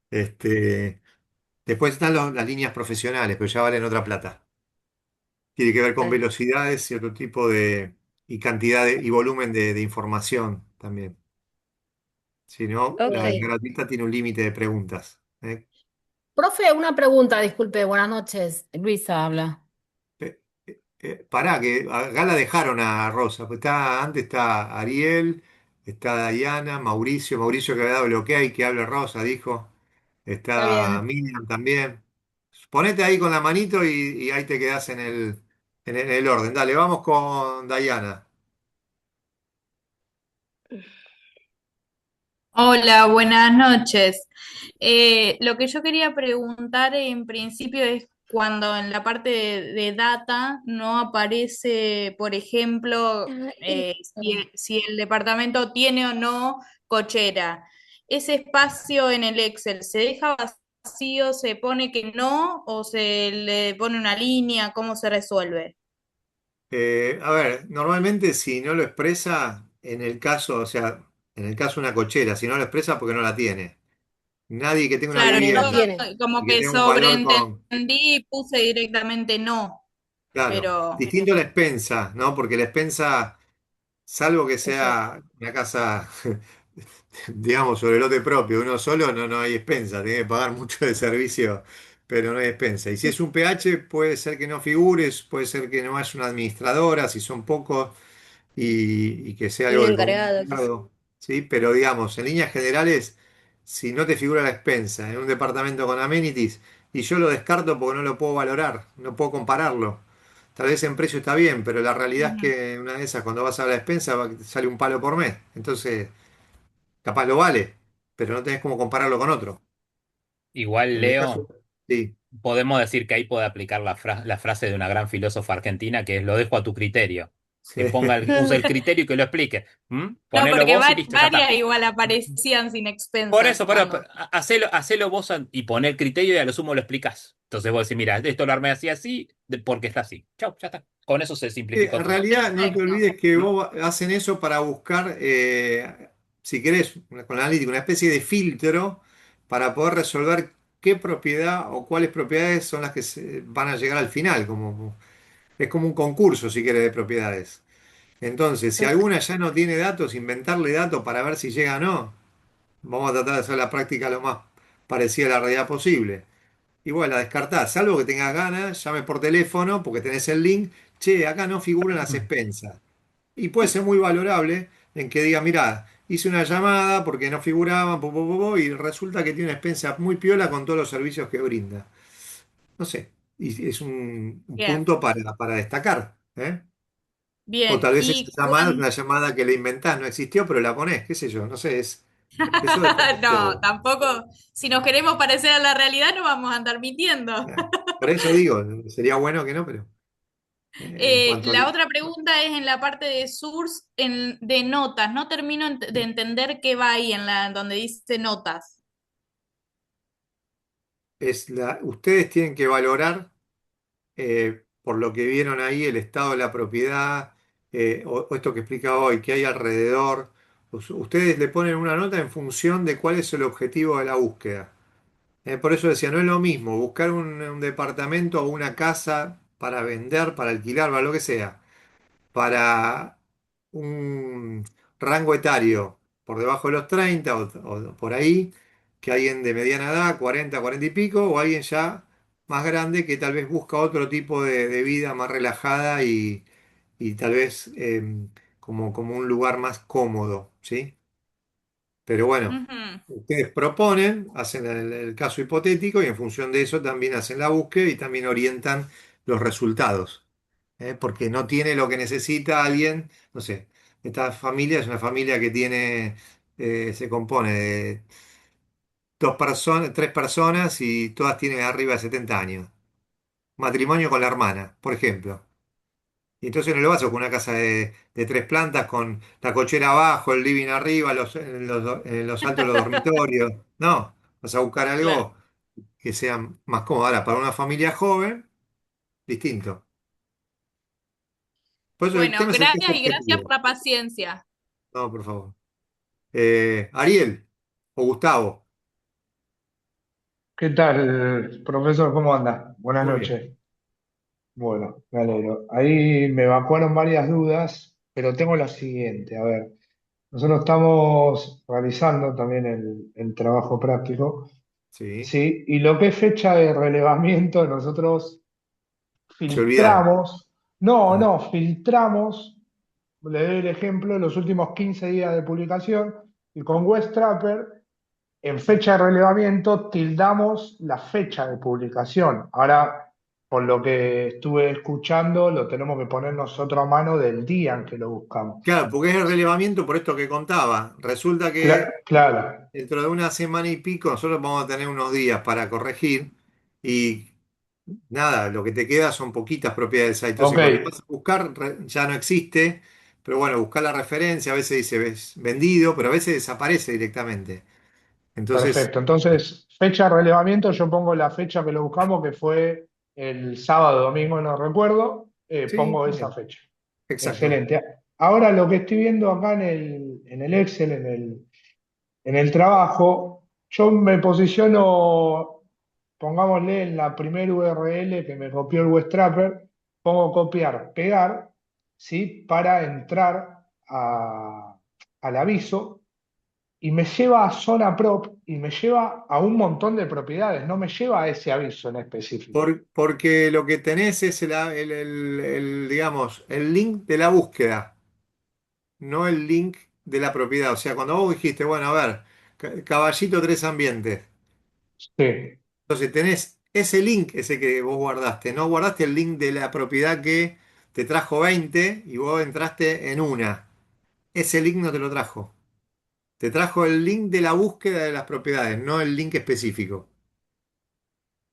Este, después están las líneas profesionales, pero ya valen otra plata. Tiene que ver con Ok, velocidades y otro tipo y cantidad y volumen de información también. Si no, ok. la gratuita tiene un límite de preguntas. Profe, una pregunta, disculpe, buenas noches. Luisa habla. Pará, que acá la dejaron a Rosa, pues antes está Ariel, está Diana, Mauricio que había dado el ok, que hable Rosa, dijo, Está está bien. Miriam también. Ponete ahí con la manito y ahí te quedás en el orden. Dale, vamos con Diana. Hola, buenas noches. Lo que yo quería preguntar en principio es cuando en la parte de data no aparece, por ejemplo, si el departamento tiene o no cochera. ¿Ese espacio en el Excel se deja vacío, se pone que no o se le pone una línea? ¿Cómo se resuelve? A ver, normalmente si no lo expresa, en el caso, o sea, en el caso de una cochera, si no lo expresa porque no la tiene. Nadie que tenga una Claro, yo vivienda como y que que tenga un valor con, sobreentendí y puse directamente no, claro, pero... distinto a la expensa, ¿no? Porque la expensa, salvo que Exacto. sea una casa, digamos, sobre lote propio, uno solo, no hay expensa, tiene que pagar mucho de servicio, pero no hay expensa. Y si es un PH, puede ser que no figures, puede ser que no haya una administradora, si son pocos, y que sea Y algo un del común encargado, quizás. encargo, ¿sí? Pero digamos, en líneas generales, si no te figura la expensa en un departamento con amenities, y yo lo descarto porque no lo puedo valorar, no puedo compararlo. Tal vez en precio está bien, pero la realidad es Ujú. que una de esas, cuando vas a la despensa, sale un palo por mes. Entonces, capaz lo vale, pero no tenés cómo compararlo con otro. Igual, En el caso, Leo, sí. podemos decir que ahí puede aplicar la frase de una gran filósofa argentina que es lo dejo a tu criterio. Que use el criterio y que lo explique. ¿Mm? No, Ponelo porque vos y listo, ya varias está. igual aparecían sin Por expensas eso, cuando... hacelo vos y poner criterio y a lo sumo lo explicás. Entonces vos decís, mira, esto lo armé así, así, porque está así. Chau, ya está. Con eso se simplificó En todo. realidad, no te Perfecto. olvides que ¿Mm? vos hacen eso para buscar, si querés, con la analítica, una especie de filtro para poder resolver qué propiedad o cuáles propiedades son las que van a llegar al final. Es como un concurso, si querés, de propiedades. Entonces, si alguna ya no tiene datos, inventarle datos para ver si llega o no. Vamos a tratar de hacer la práctica lo más parecida a la realidad posible. Igual la descartás, salvo que tengas ganas, llames por teléfono porque tenés el link. Che, acá no figuran las expensas. Y puede ser muy valorable en que diga, mirá, hice una llamada porque no figuraban, y resulta que tiene una expensa muy piola con todos los servicios que brinda. No sé, y es un Bien, punto para destacar, ¿eh? O bien. tal vez esa Y llamada es una llamada que le inventás, no existió, pero la ponés, qué sé yo, no sé, eso depende de No, vos. tampoco, si nos queremos parecer a la realidad no vamos a andar mintiendo. Por eso digo, sería bueno que no, pero en cuanto La al... otra pregunta es en la parte de source de notas. No termino de entender qué va ahí en la donde dice notas. Ustedes tienen que valorar, por lo que vieron ahí, el estado de la propiedad, o esto que explicaba hoy, que hay alrededor. Ustedes le ponen una nota en función de cuál es el objetivo de la búsqueda. Por eso decía, no es lo mismo buscar un departamento o una casa para vender, para alquilar, para lo que sea, para un rango etario por debajo de los 30 o por ahí, que alguien de mediana edad, 40, 40 y pico, o alguien ya más grande que tal vez busca otro tipo de vida más relajada y tal vez como un lugar más cómodo, ¿sí? Pero bueno, Ujú. ustedes proponen, hacen el caso hipotético y en función de eso también hacen la búsqueda y también orientan los resultados. Porque no tiene lo que necesita alguien, no sé, esta familia es una familia que tiene, se compone de dos personas, tres personas y todas tienen arriba de 70 años. Matrimonio con la hermana, por ejemplo. Y entonces no lo vas a con una casa de tres plantas con la cochera abajo, el living arriba, en los altos los dormitorios. No, vas a buscar Claro. algo que sea más cómodo. Ahora, para una familia joven, distinto. Por eso el Bueno, tema es el que es gracias y gracias por objetivo. la paciencia. No, por favor. Ariel o Gustavo, ¿Qué tal, profesor? ¿Cómo anda? Buenas muy bien. noches. Bueno, me alegro. Ahí me evacuaron varias dudas, pero tengo la siguiente. A ver, nosotros estamos realizando también el trabajo práctico, Sí, ¿sí? Y lo que es fecha de relevamiento, nosotros se olvidaron. filtramos, filtramos, le doy el ejemplo, los últimos 15 días de publicación, y con Web Trapper en fecha de relevamiento tildamos la fecha de publicación. Ahora, por lo que estuve escuchando, lo tenemos que poner nosotros a mano del día en que lo buscamos. Claro, porque es el relevamiento por esto que contaba. Resulta que Claro, dentro de una semana y pico nosotros vamos a tener unos días para corregir y nada, lo que te queda son poquitas propiedades ahí. Entonces ok, cuando vas a buscar ya no existe, pero bueno, buscar la referencia, a veces dice vendido, pero a veces desaparece directamente. Entonces, perfecto. Entonces, fecha de relevamiento, yo pongo la fecha que lo buscamos, que fue el sábado, domingo, no recuerdo, sí, pongo esa bien, fecha. exacto. Excelente. Ahora lo que estoy viendo acá en el Excel, en el trabajo, yo me posiciono, pongámosle en la primera URL que me copió el Webstrapper, pongo copiar, pegar, ¿sí? Para entrar al aviso y me lleva a zona prop y me lleva a un montón de propiedades, no me lleva a ese aviso en específico. Porque lo que tenés es digamos, el link de la búsqueda, no el link de la propiedad. O sea, cuando vos dijiste, bueno, a ver, caballito tres ambientes. Sí. Entonces tenés ese link, ese que vos guardaste, no guardaste el link de la propiedad que te trajo 20 y vos entraste en una. Ese link no te lo trajo. Te trajo el link de la búsqueda de las propiedades, no el link específico.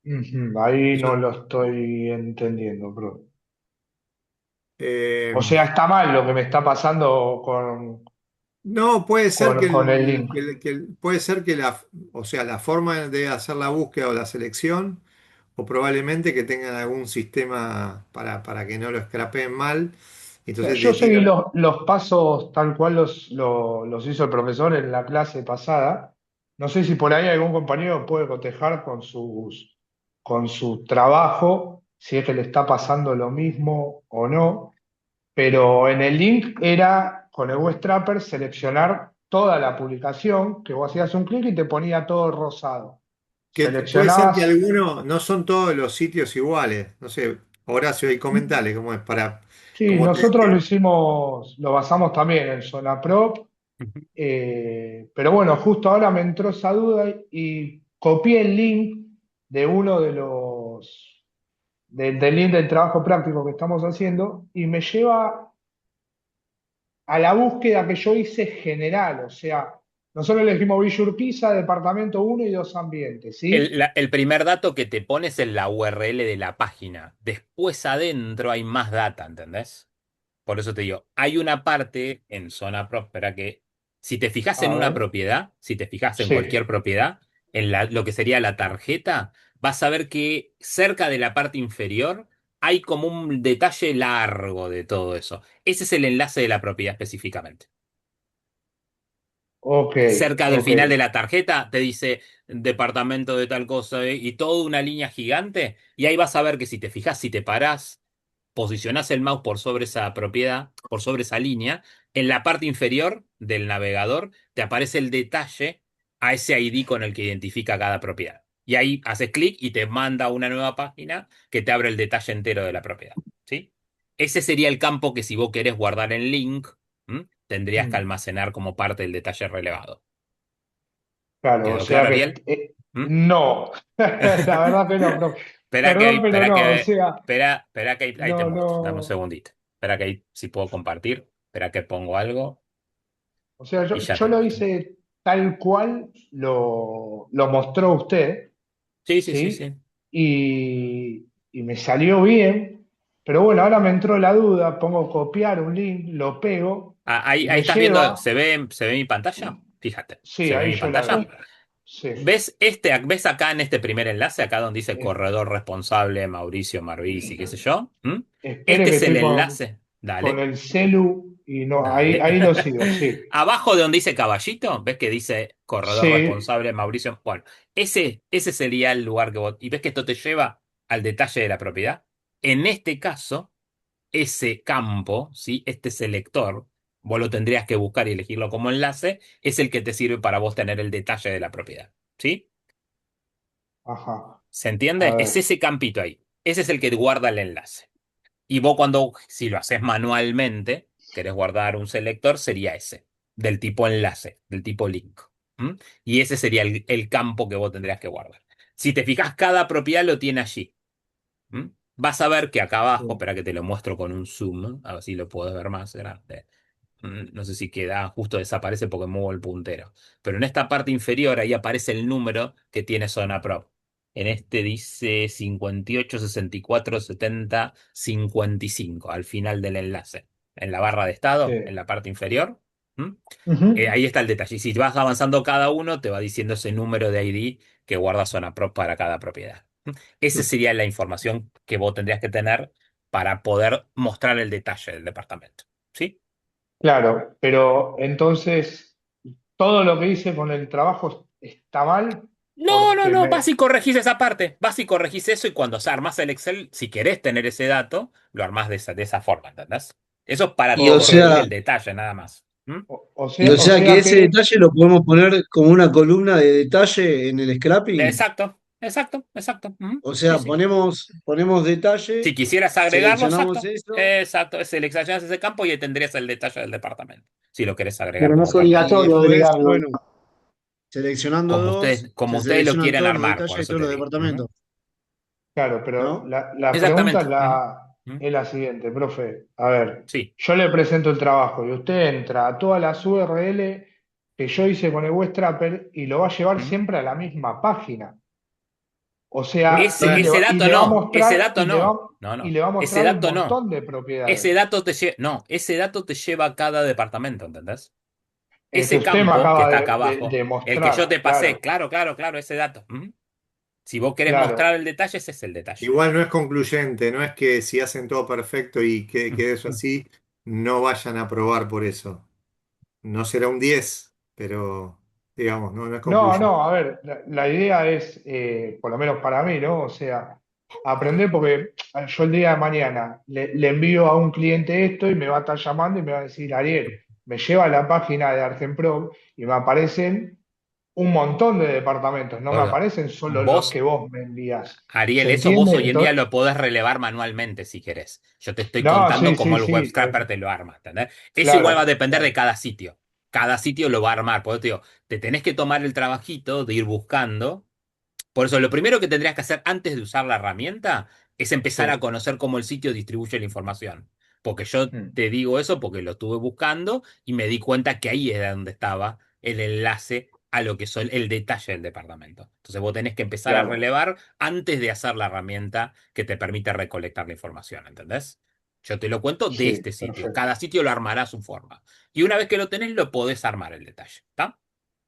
Ujú, ahí no Eso, lo estoy entendiendo, bro. eh, O sea, está mal lo que me está pasando no, puede ser con el link. puede ser que o sea, la forma de hacer la búsqueda o la selección, o probablemente que tengan algún sistema para que no lo scrapeen mal. Entonces Yo te seguí tira. los pasos tal cual los hizo el profesor en la clase pasada. No sé si por ahí algún compañero puede cotejar con su trabajo, si es que le está pasando lo mismo o no. Pero en el link era con el Bootstrapper seleccionar toda la publicación, que vos hacías un clic y te ponía todo rosado. Que puede ser que Seleccionabas. alguno, no son todos los sitios iguales. No sé, Horacio, ahí comentale cómo es para, Sí, como te nosotros lo decía. hicimos, lo basamos también en Zona Prop. Ujú. Pero bueno, justo ahora me entró esa duda y copié el link de uno de del link del trabajo práctico que estamos haciendo y me lleva a la búsqueda que yo hice general. O sea, nosotros elegimos Villa Urquiza, departamento uno y 2 ambientes, ¿sí? El primer dato que te pones es la URL de la página. Después adentro hay más data, ¿entendés? Por eso te digo, hay una parte en zona próspera que, si te fijas en A una ver, propiedad, si te fijas en sí. cualquier propiedad, en lo que sería la tarjeta, vas a ver que cerca de la parte inferior hay como un detalle largo de todo eso. Ese es el enlace de la propiedad específicamente. Ok, Cerca del ok. final de la tarjeta te dice departamento de tal cosa y toda una línea gigante. Y ahí vas a ver que si te fijas, si te parás, posicionás el mouse por sobre esa propiedad, por sobre esa línea, en la parte inferior del navegador te aparece el detalle a ese ID con el que identifica cada propiedad. Y ahí haces clic y te manda a una nueva página que te abre el detalle entero de la propiedad. ¿Sí? Ese sería el campo que si vos querés guardar en link, tendrías que Mm, almacenar como parte del detalle relevado. claro, o ¿Quedó sea claro, que Ariel? no, la verdad que no, Espera que perdón, pero espera no, o que, sea, espera que ahí te no, muestro. Dame un no. segundito. Espera que ahí si puedo compartir. Espera que pongo algo O sea, y ya yo te lo muestro. hice tal cual lo mostró usted, Sí, sí, sí, ¿sí? sí. Y me salió bien, pero bueno, ahora me entró la duda, pongo copiar un link, lo pego Ahí, y ahí me estás viendo, lleva, ¿se ve mi pantalla? Fíjate, sí, ¿se ve ahí mi yo la vi, pantalla? sí, ¿Ves acá en este primer enlace, acá donde dice es- corredor responsable, Mauricio Marvisi, qué sé yo? espere Este que es el estoy enlace. con Dale. el celu y no, Dale. ahí lo sigo, sí, Abajo de donde dice caballito, ¿ves que dice corredor sí, responsable Mauricio? Bueno, ese sería el lugar que vos. ¿Y ves que esto te lleva al detalle de la propiedad? En este caso, ese campo, ¿sí? Este selector, vos lo tendrías que buscar y elegirlo como enlace, es el que te sirve para vos tener el detalle de la propiedad. ¿Sí? ajá, ¿Se a entiende? Es ver, ese campito ahí. Ese es el que guarda el enlace. Y vos cuando, si lo haces manualmente, querés guardar un selector, sería ese, del tipo enlace, del tipo link. ¿Mm? Y ese sería el campo que vos tendrías que guardar. Si te fijas, cada propiedad lo tiene allí. ¿Mm? vas a ver que acá abajo, Sí. espera que te lo muestro con un zoom, a ver si lo puedes ver más grande. No sé si queda, justo desaparece porque muevo el puntero. Pero en esta parte inferior ahí aparece el número que tiene Zona Prop. En este dice 58 64 70 55 al final del enlace. En la barra de estado, en Sí. la parte inferior. ¿Mm? Ujú. Ahí está el detalle. Y si vas avanzando cada uno, te va diciendo ese número de ID que guarda Zona Prop para cada propiedad. Esa sería la información que vos tendrías que tener para poder mostrar el detalle del departamento. ¿Sí? Claro, pero entonces todo lo que hice con el trabajo está mal No, porque no, vas me... y corregís esa parte, vas y corregís eso y cuando se armás el Excel, si querés tener ese dato, lo armás de esa forma, ¿entendés? Eso es para Y o corregir sea, el detalle nada más. ¿Mm? y o O sea que sea ese que... detalle lo podemos poner como una columna de detalle en el scrapping. Exacto, exacto, exacto. Ujú. O Sí, sea, sí. ponemos detalle, Si quisieras agregarlo, seleccionamos exacto. eso, Exacto, seleccionas ese campo y ahí tendrías el detalle del departamento. Si lo querés agregar Pero no es como parte de. y obligatorio después, agregarlo. bueno, seleccionando dos, Como se ustedes lo seleccionan quieren todos los armar, por detalles de eso todos te los digo. departamentos, Claro, pero ¿no? la pregunta Exactamente. Ujú. es la siguiente, profe. A ver, Sí. yo le presento el trabajo y usted entra a todas las URL que yo hice con el Webstrapper y lo va a llevar Ujú. siempre a la misma página. O sea, Ese y dato le va a no, ese mostrar, dato no. No, y no. le va a Ese mostrar un dato no. montón de Ese propiedades. dato no, ese dato te lleva a cada departamento, ¿entendés? El que Ese usted me campo que acaba está acá de abajo, el que yo mostrar, te pasé, claro, claro, claro, claro, ese dato. Ujú. Si vos querés claro. mostrar el detalle, ese es el detalle. Igual no es concluyente, no es que si hacen todo perfecto y quede eso así, no vayan a aprobar por eso. No será un 10, pero digamos, no es No, concluyente. no, a ver, la idea es, por lo menos para mí, ¿no? O sea, aprender porque yo el día de mañana le envío a un cliente esto y me va a estar llamando y me va a decir, Ariel, me lleva a la página de Argenpro y me aparecen un montón de departamentos, no me Obvio. aparecen solo los Vos, que vos me envías. Ariel, ¿Se eso vos entiende? hoy en día Entonces, lo podés relevar manualmente si querés. Yo te estoy no, contando sí, cómo sí, el sí, WebScraper te lo arma, ¿entendés? Eso igual va a claro, depender de claro, cada sitio. Cada sitio lo va a armar. Por eso te digo, te tenés que tomar el trabajito de ir buscando. Por eso, lo primero que tendrías que hacer antes de usar la herramienta es empezar a sí. conocer cómo el sitio distribuye la información. Porque yo Mm, te digo eso porque lo estuve buscando y me di cuenta que ahí era donde estaba el enlace a lo que son el detalle del departamento. Entonces vos tenés que empezar a claro, relevar antes de hacer la herramienta que te permite recolectar la información, ¿entendés? Yo te lo cuento de sí, este sitio. perfecto. Cada sitio lo armará a su forma. Y una vez que lo tenés, lo podés armar el detalle. ¿Está?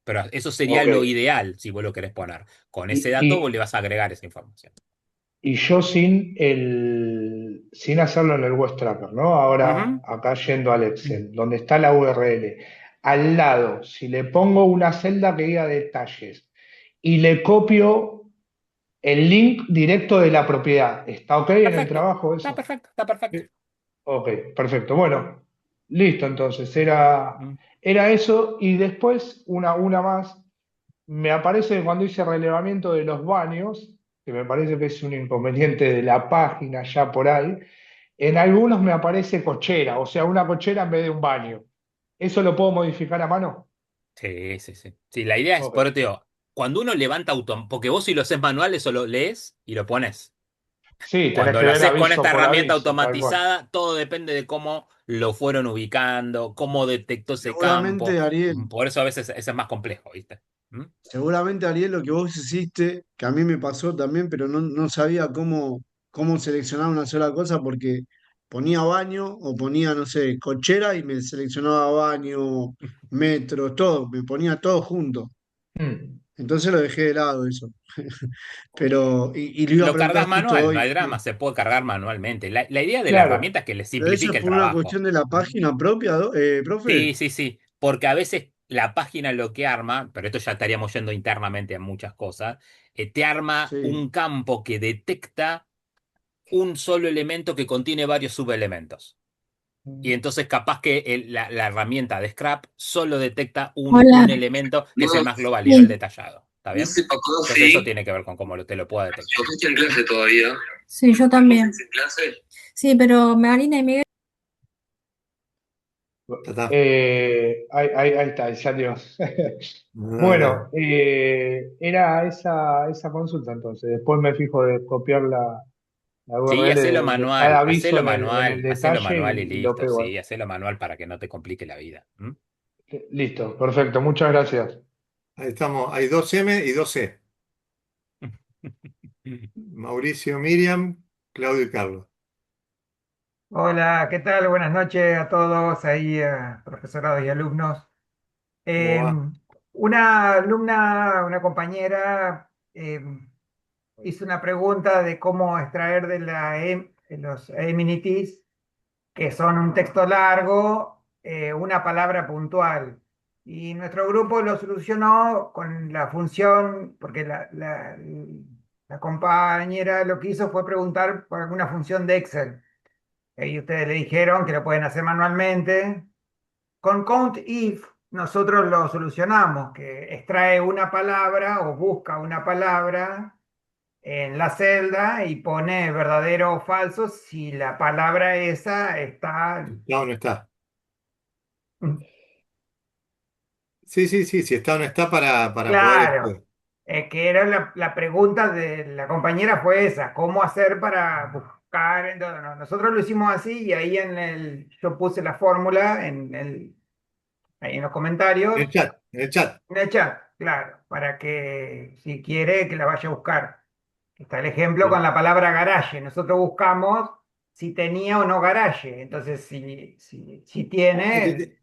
Pero eso sería Ok. lo ideal si vos lo querés poner. Con ese Y, dato vos y, le vas a agregar esa información. y yo sin hacerlo en el Web Tracker, ¿no? Ahora, Ujú. acá yendo al Excel, donde está la URL, al lado, si le pongo una celda que diga detalles y le copio el link directo de la propiedad, ¿está ok en el Perfecto, trabajo está eso? perfecto, está perfecto. Sí. Ok, perfecto. Bueno, listo entonces, Mm. era eso y después una más. Me aparece que cuando hice relevamiento de los baños, que me parece que es un inconveniente de la página ya por ahí, en algunos me aparece cochera, o sea, una cochera en vez de un baño. ¿Eso lo puedo modificar a mano? Sí, sí, sí. Sí, la idea es, Ok. por eso te digo, cuando uno levanta porque vos si lo haces manual, eso lo lees y lo pones. Sí, tenés Cuando que lo ver haces con aviso esta por herramienta aviso, tal cual. automatizada, todo depende de cómo lo fueron ubicando, cómo detectó ese campo. Seguramente, Ariel, Por eso a veces eso es más complejo, ¿viste? ¿Mm? seguramente, Ariel, lo que vos hiciste, que a mí me pasó también, pero no sabía cómo seleccionar una sola cosa porque ponía baño o ponía, no sé, cochera y me seleccionaba baño, metro, todo, me ponía todo junto. Mm, Entonces lo dejé de lado eso. Pero, y lo iba a Lo cargas preguntar justo manual, no hoy. hay drama, se puede cargar manualmente. La idea de la claro. herramienta es que le Pero eso simplifique es el por una trabajo. cuestión de la página propia, profe. Sí, sí, sí, porque a veces la página lo que arma, pero esto ya estaríamos yendo internamente a muchas cosas, te arma Sí. un campo que detecta un solo elemento que contiene varios subelementos. Y entonces capaz que la herramienta de Scrap solo detecta Hola. un elemento que es el más global y no el Sí, detallado. ¿Está bien? Entonces eso tiene que ver con cómo te lo pueda detectar. yo estoy en clase todavía. Sí, yo también. ¿Estás en clase? Sí, pero Marina y Miguel. Ya está. Ahí está, ahí salió. Dale, dale. Bueno, era esa consulta entonces. Después me fijo de copiarla la Sí, URL de cada aviso en el hacelo detalle manual y y lo listo, pego ahí. sí, hacelo manual para que no te complique la vida. Listo, perfecto, muchas gracias. Ahí estamos, hay dos M y dos C. Mauricio, Miriam, Claudio y Carlos. Hola, ¿qué tal? Buenas noches a todos ahí, profesorados y alumnos. ¿Cómo va? Una alumna, una compañera, hizo una pregunta de cómo extraer de los amenities, que son un texto largo, una palabra puntual. Y nuestro grupo lo solucionó con la función, porque la compañera lo que hizo fue preguntar por alguna función de Excel. Y ustedes le dijeron que lo pueden hacer manualmente. Con COUNTIF nosotros lo solucionamos, que extrae una palabra o busca una palabra en la celda y pone verdadero o falso si la palabra esa está... ¿Está o no está? Sí, sí, sí, si está o no está para poder Claro, después. que era la pregunta de la compañera fue esa, ¿cómo hacer para buscar? Entonces, nosotros lo hicimos así y ahí yo puse la fórmula ahí en los comentarios. En el chat. En el chat, claro, para que si quiere que la vaya a buscar. Está el ejemplo con Bien. la palabra garaje. Nosotros buscamos si tenía o no garaje. Entonces, si Hay tiene. que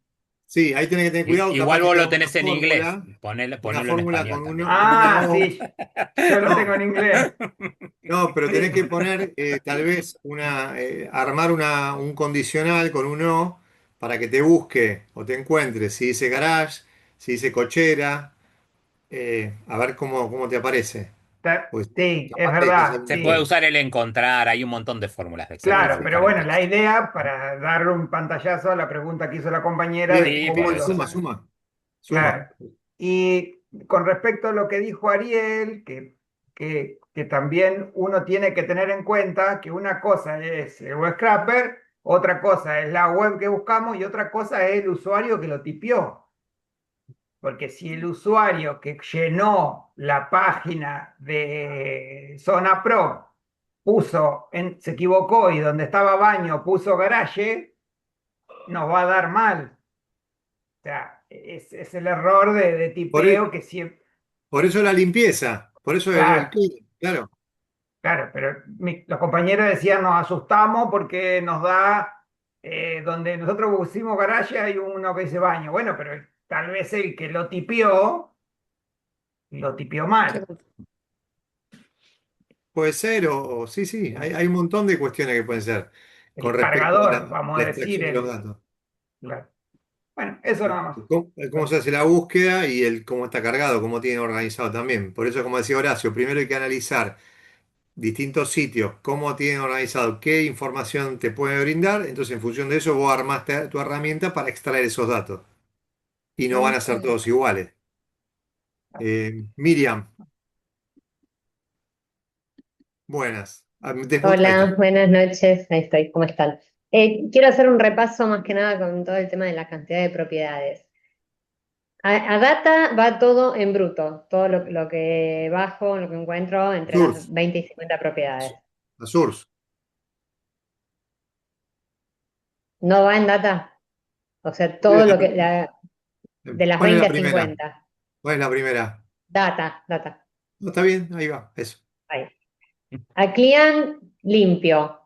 Sí, ahí tenés que tener cuidado, capaz Igual que vos te da lo tenés en inglés, una ponelo en fórmula español con también. una Ah, O. sí, yo lo tengo No, en inglés. no, pero Sí. tenés que poner tal vez armar un condicional con un O para que te busque o te encuentre. Si dice garage, si dice cochera, a ver cómo te aparece. Pues Sí, es capaz que verdad, sale Se puede sí. usar el encontrar, hay un montón de fórmulas de Excel para Claro, pero buscar en bueno, la texto. idea, para darle un pantallazo a la pregunta que hizo la compañera de Bien, Sí, cómo por bien, eso. suma, los. suma, suma. Claro. Y con respecto a lo que dijo Ariel, que también uno tiene que tener en cuenta que una cosa es el web scraper, otra cosa es la web que buscamos y otra cosa es el usuario que lo tipió. Porque si el usuario que llenó la página de Zona Pro se equivocó y donde estaba baño puso garaje, nos va a dar mal. O sea, es el error de Por, e- tipeo que siempre. por eso la limpieza, por eso el Claro, clean, claro. claro, pero los compañeros decían nos asustamos porque nos da, donde nosotros pusimos garaje hay uno que dice baño. Bueno, pero tal vez el que lo tipió mal. Puede ser, o sí, sí, hay un montón de cuestiones que pueden ser con El respecto a cargador, vamos la a decir, extracción de los datos. claro. Bueno, eso nada más. Cómo se hace la búsqueda y cómo está cargado, cómo tiene organizado también. Por eso, como decía Horacio, primero hay que analizar distintos sitios, cómo tienen organizado, qué información te puede brindar. Entonces, en función de eso, vos armaste tu herramienta para extraer esos datos. Y no van a ser todos iguales. Miriam, buenas. Ahí Hola, está. buenas noches, ahí estoy, ¿cómo están? Quiero hacer un repaso más que nada con todo el tema de la cantidad de propiedades. A data va todo en bruto, todo lo que bajo, lo que encuentro entre las Source, 20 y 50 propiedades. la source. ¿No va en data? O sea, ¿Cuál todo es la, lo que, pri- de las cuál es 20 la a primera? 50. ¿Cuál es la primera? Data, No, está bien, ahí va, eso. ahí. A client limpio,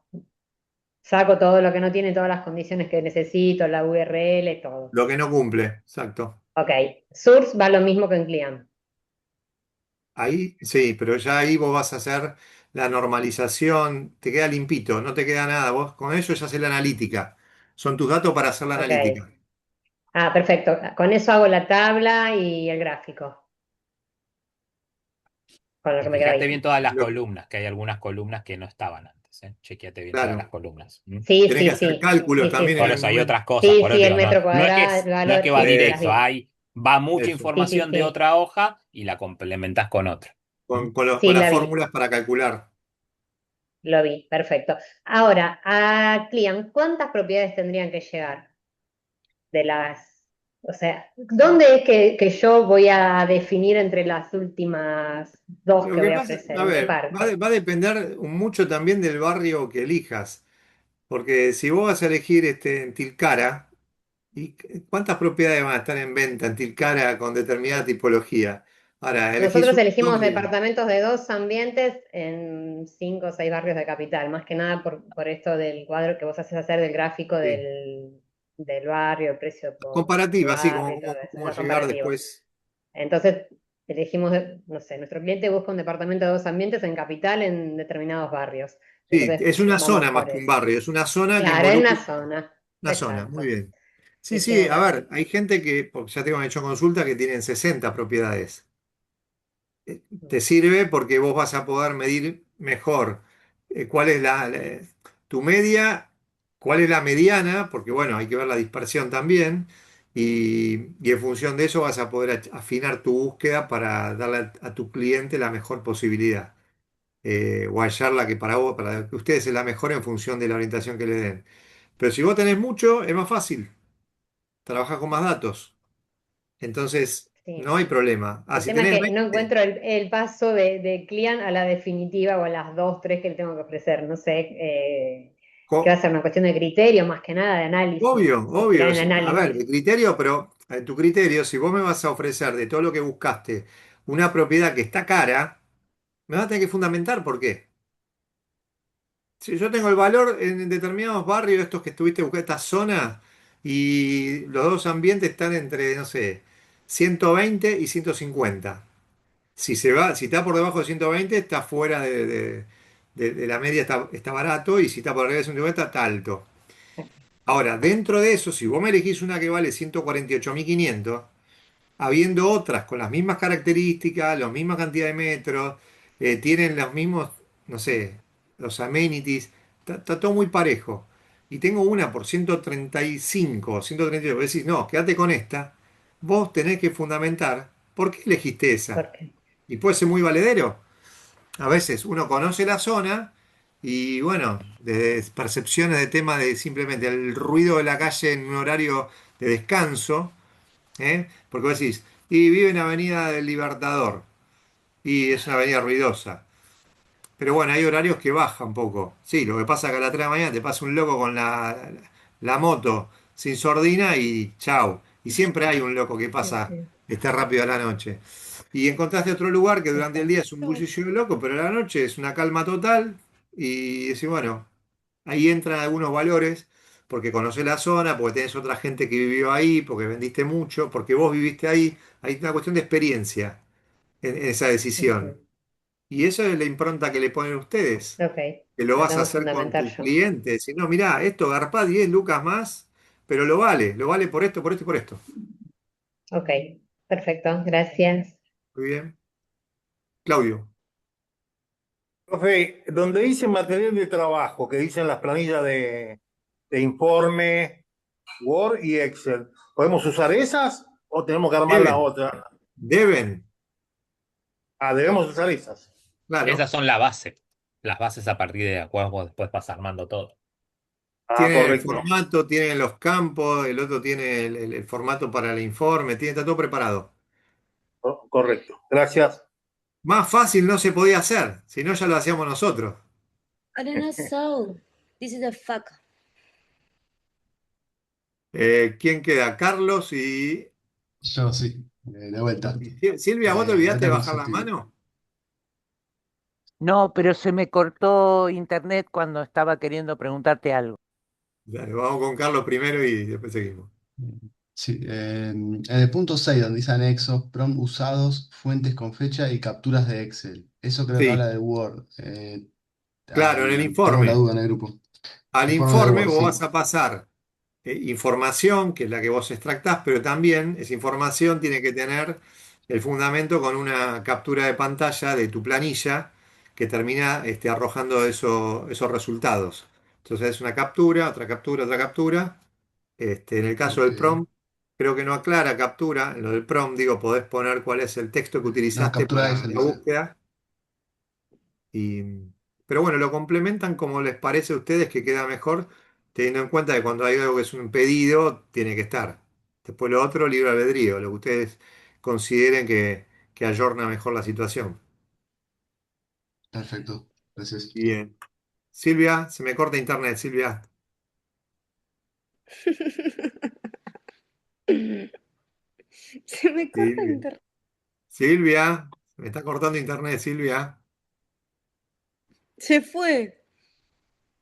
saco todo lo que no tiene todas las condiciones que necesito, la URL, todo. Lo que no cumple, exacto. Ok, source va lo mismo que en client. Ahí sí, pero ya ahí vos vas a hacer la normalización, te queda limpito, no te queda nada. Vos con eso ya haces la analítica. Son tus datos para hacer la Ok. analítica. Ah, perfecto. Con eso hago la tabla y el gráfico, con lo Y que me queda fíjate ahí. bien todas las Lo- columnas, que hay algunas columnas que no estaban antes, ¿eh? Chequeate bien todas las claro. columnas. Sí, Tenés sí, que hacer sí, cálculos sí, sí, también en Por sí. algún eso hay momento. otras cosas, Sí, por eso sí, te el digo, metro no es que cuadrado, el no es valor, que va sí, sí, las directo, vi. va mucha Eso. Sí, sí, información de sí. otra hoja y la complementas con otra. Con Sí, las la vi, fórmulas para calcular. lo vi, perfecto. Ahora, a Client, ¿cuántas propiedades tendrían que llegar de las O sea, ¿dónde es que yo voy a definir entre las últimas dos Lo que que voy a pasa, ofrecer? a ¿En qué ver, parte? va a depender mucho también del barrio que elijas, porque si vos vas a elegir en Tilcara, ¿y cuántas propiedades van a estar en venta en Tilcara con determinada tipología? Ahora, elegís Nosotros un elegimos doble. departamentos de 2 ambientes en 5 o 6 barrios de capital, más que nada por esto del cuadro que vos haces hacer del gráfico Sí. del barrio, el precio por Comparativa, así barrio como y todo eso, cómo los llegar comparativos. después. Entonces, elegimos, no sé, nuestro cliente busca un departamento de 2 ambientes en capital en determinados barrios. Sí, Entonces, es una vamos zona más por que un eso. barrio, es una zona que Claro, en involucra una zona. una zona, muy Exacto. bien. Sí, Sí, sí, tiene a razón. ver, hay gente que, porque ya tengo hecho consulta, que tienen 60 propiedades. Te sirve porque vos vas a poder medir mejor cuál es tu media, cuál es la mediana, porque bueno, hay que ver la dispersión también, y en función de eso vas a poder afinar tu búsqueda para darle a tu cliente la mejor posibilidad, o hallar la que para vos, para que ustedes es la mejor en función de la orientación que le den. Pero si vos tenés mucho, es más fácil, trabajás con más datos, entonces Sí. no hay problema. Ah, El si tema es tenés que no 20. encuentro el paso de client a la definitiva o a las 2, 3 que le tengo que ofrecer. No sé, que va a ser una cuestión de criterio más que nada, de análisis. Obvio, Se tiran obvio. en A ver, análisis. de criterio, pero tu criterio, si vos me vas a ofrecer de todo lo que buscaste una propiedad que está cara, me vas a tener que fundamentar por qué. Si yo tengo el valor en determinados barrios, estos que estuviste buscando, esta zona, y los dos ambientes están entre, no sé, 120 y 150. Si está por debajo de 120, está fuera de la media, está barato, y si está por arriba de 150, está alto. Ahora, dentro de eso, si vos me elegís una que vale 148.500, habiendo otras con las mismas características, la misma cantidad de metros, tienen los mismos, no sé, los amenities, está todo muy parejo. Y tengo una por 135, 138, vos decís, no, quédate con esta, vos tenés que fundamentar por qué elegiste esa. ¿Por qué? Y puede ser muy valedero. A veces uno conoce la zona y bueno, de percepciones de tema de simplemente el ruido de la calle en un horario de descanso, porque vos decís, y vive en Avenida del Libertador, y es una avenida ruidosa. Pero bueno, hay horarios que baja un poco. Sí, lo que pasa es que a las 3 de la mañana te pasa un loco con la moto sin sordina y chau. Y siempre hay un loco que Sí, pasa sí, rápido a la noche. Y encontraste otro lugar que durante el día exacto. es un bullicio de loco, pero a la noche es una calma total. Y decís, bueno, ahí entran algunos valores, porque conocés la zona, porque tenés otra gente que vivió ahí, porque vendiste mucho, porque vos viviste ahí. Hay una cuestión de experiencia en esa decisión. Ujú. Y eso es la impronta que le ponen ustedes, Ok, que lo lo vas a tengo que hacer con fundamentar tu yo. cliente. Si no, mirá, esto garpá 10 lucas más, pero lo vale por esto, por esto y por esto. Ok, perfecto, gracias. Muy bien. Claudio. Profe, donde dice material de trabajo, que dicen las planillas de informe, Word y Excel, ¿podemos usar esas o tenemos que armar la Deben, otra? deben, Ah, debemos usar esas. claro. Esas son la base. Las bases a partir de las cuales vos después vas armando todo. Ah, Tienen el correcto, formato, tienen los campos, el otro tiene el formato para el informe, está todo preparado. correcto. Gracias. Más fácil no se podía hacer, si no ya lo hacíamos nosotros. I don't know so. This is a fuck. ¿Quién queda? Carlos y, Yo sí, de vuelta. Silvia, ¿vos te olvidaste Alta de bajar la consultoría. mano? No, pero se me cortó internet cuando estaba queriendo preguntarte algo. Dale, vamos con Carlos primero y después seguimos. Sí, en el punto 6 donde dice anexos, prompt usados, fuentes con fecha y capturas de Excel. Eso creo que habla Sí, de Word. claro, en el Tengo la informe. duda en el grupo. Al Informe de informe Word, vos sí. vas a pasar información, que es la que vos extractás, pero también esa información tiene que tener el fundamento con una captura de pantalla de tu planilla que termina arrojando esos resultados. Entonces es una captura, otra captura, otra captura. En el caso Ok. del prompt, creo que no aclara captura. En lo del prompt, digo, podés poner cuál es el texto que No, utilizaste captura de para Excel la dice. búsqueda. Y, pero bueno, lo complementan como les parece a ustedes que queda mejor, teniendo en cuenta que cuando hay algo que es un pedido, tiene que estar. Después lo otro, libre albedrío, lo que ustedes consideren que ayorna mejor la situación. Perfecto, gracias. Bien. Silvia, se me corta internet, Silvia. Se me corta el Silvia, internet. Silvia, se me está cortando internet, Silvia. Se fue.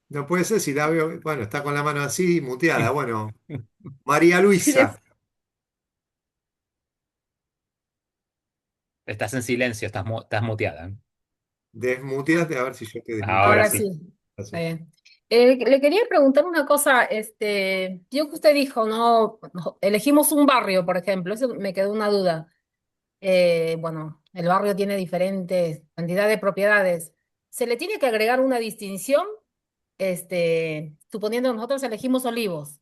No puede ser si la veo, bueno, está con la mano así, muteada. Bueno, María Se le Luisa, Estás en silencio, estás muteada. desmuteate a ver si yo te desmuteo. Ahora Ahora sí. sí, está Así. bien. Le quería preguntar una cosa, yo que usted dijo, no, elegimos un barrio, por ejemplo, eso me quedó una duda. Bueno, el barrio tiene diferentes cantidad de propiedades. ¿Se le tiene que agregar una distinción? Suponiendo que nosotros elegimos Olivos,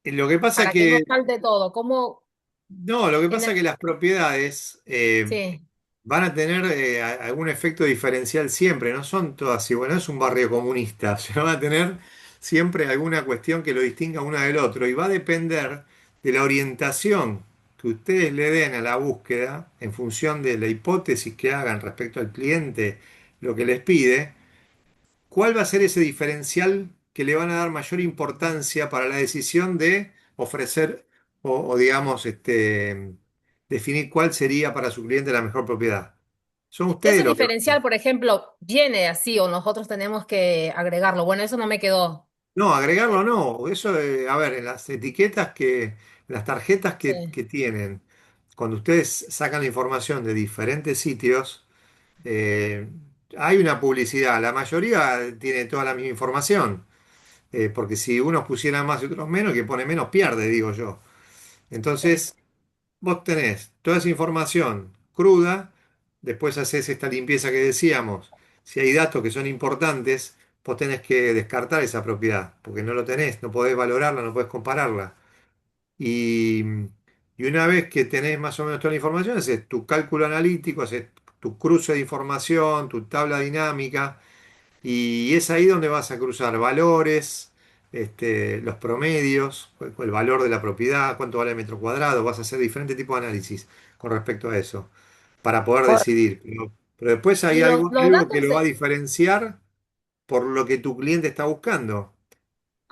Lo que pasa para que no que, salte todo, ¿cómo no, lo que en pasa el... que las propiedades Sí, van a tener algún efecto diferencial siempre, no son todas iguales, no es un barrio comunista, o sea, van a tener siempre alguna cuestión que lo distinga uno del otro y va a depender de la orientación que ustedes le den a la búsqueda en función de la hipótesis que hagan respecto al cliente, lo que les pide. ¿Cuál va a ser ese diferencial que le van a dar mayor importancia para la decisión de ofrecer o, digamos, definir cuál sería para su cliente la mejor propiedad? Son ustedes ese los que... diferencial, por ejemplo, viene así o nosotros tenemos que agregarlo. Bueno, eso no me quedó. No, agregarlo no. Eso, a ver, en las etiquetas las tarjetas Sí, que tienen, cuando ustedes sacan la información de diferentes sitios, eh, hay una publicidad. La mayoría tiene toda la misma información. Porque si unos pusieran más y otros menos, el que pone menos pierde, digo yo. sí. Entonces, vos tenés toda esa información cruda, después haces esta limpieza que decíamos. Si hay datos que son importantes, vos tenés que descartar esa propiedad, porque no lo tenés, no podés valorarla, no podés compararla. Y, y una vez que tenés más o menos toda la información, haces tu cálculo analítico, haces tu cruce de información, tu tabla dinámica y es ahí donde vas a cruzar valores, los promedios, el valor de la propiedad, cuánto vale el metro cuadrado, vas a hacer diferentes tipos de análisis con respecto a eso, para poder Ahora, decidir. Pero después hay y los algo que datos lo va a de... diferenciar por lo que tu cliente está buscando.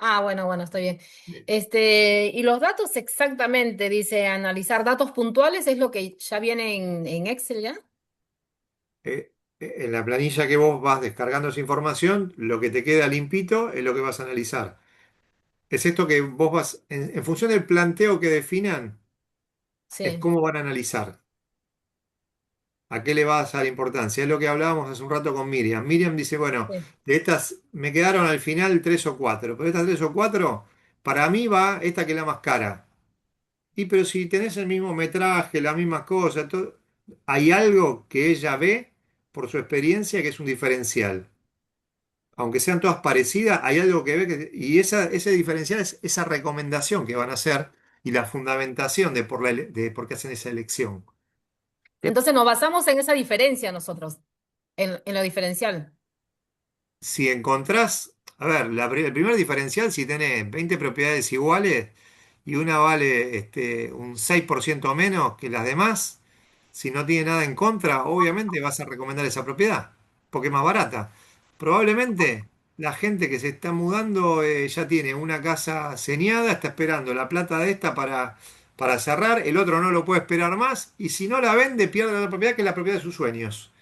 Ah, bueno, bueno, está bien. Y los datos exactamente, dice analizar datos puntuales, es lo que ya viene en Excel ya. En la planilla que vos vas descargando esa información, lo que te queda limpito es lo que vas a analizar. Es esto que vos vas, en función del planteo que definan, es Sí, cómo van a analizar. ¿A qué le vas a dar importancia? Es lo que hablábamos hace un rato con Miriam. Miriam dice, bueno, sí. de estas me quedaron al final tres o cuatro, pero estas tres o cuatro, para mí va esta que es la más cara. Y pero si tenés el mismo metraje, las mismas cosas, hay algo que ella ve por su experiencia que es un diferencial. Aunque sean todas parecidas, hay algo que ve y ese diferencial es esa recomendación que van a hacer y la fundamentación de por qué hacen esa elección. Entonces nos basamos en esa diferencia nosotros, en lo diferencial. Si encontrás, a ver, el primer diferencial, si tenés 20 propiedades iguales y una vale un 6% menos que las demás, si no tiene nada en contra, obviamente vas a recomendar esa propiedad, porque es más barata. Probablemente la gente que se está mudando ya tiene una casa señada, está esperando la plata de esta para cerrar, el otro no lo puede esperar más, y si no la vende, pierde la otra propiedad que es la propiedad de sus sueños.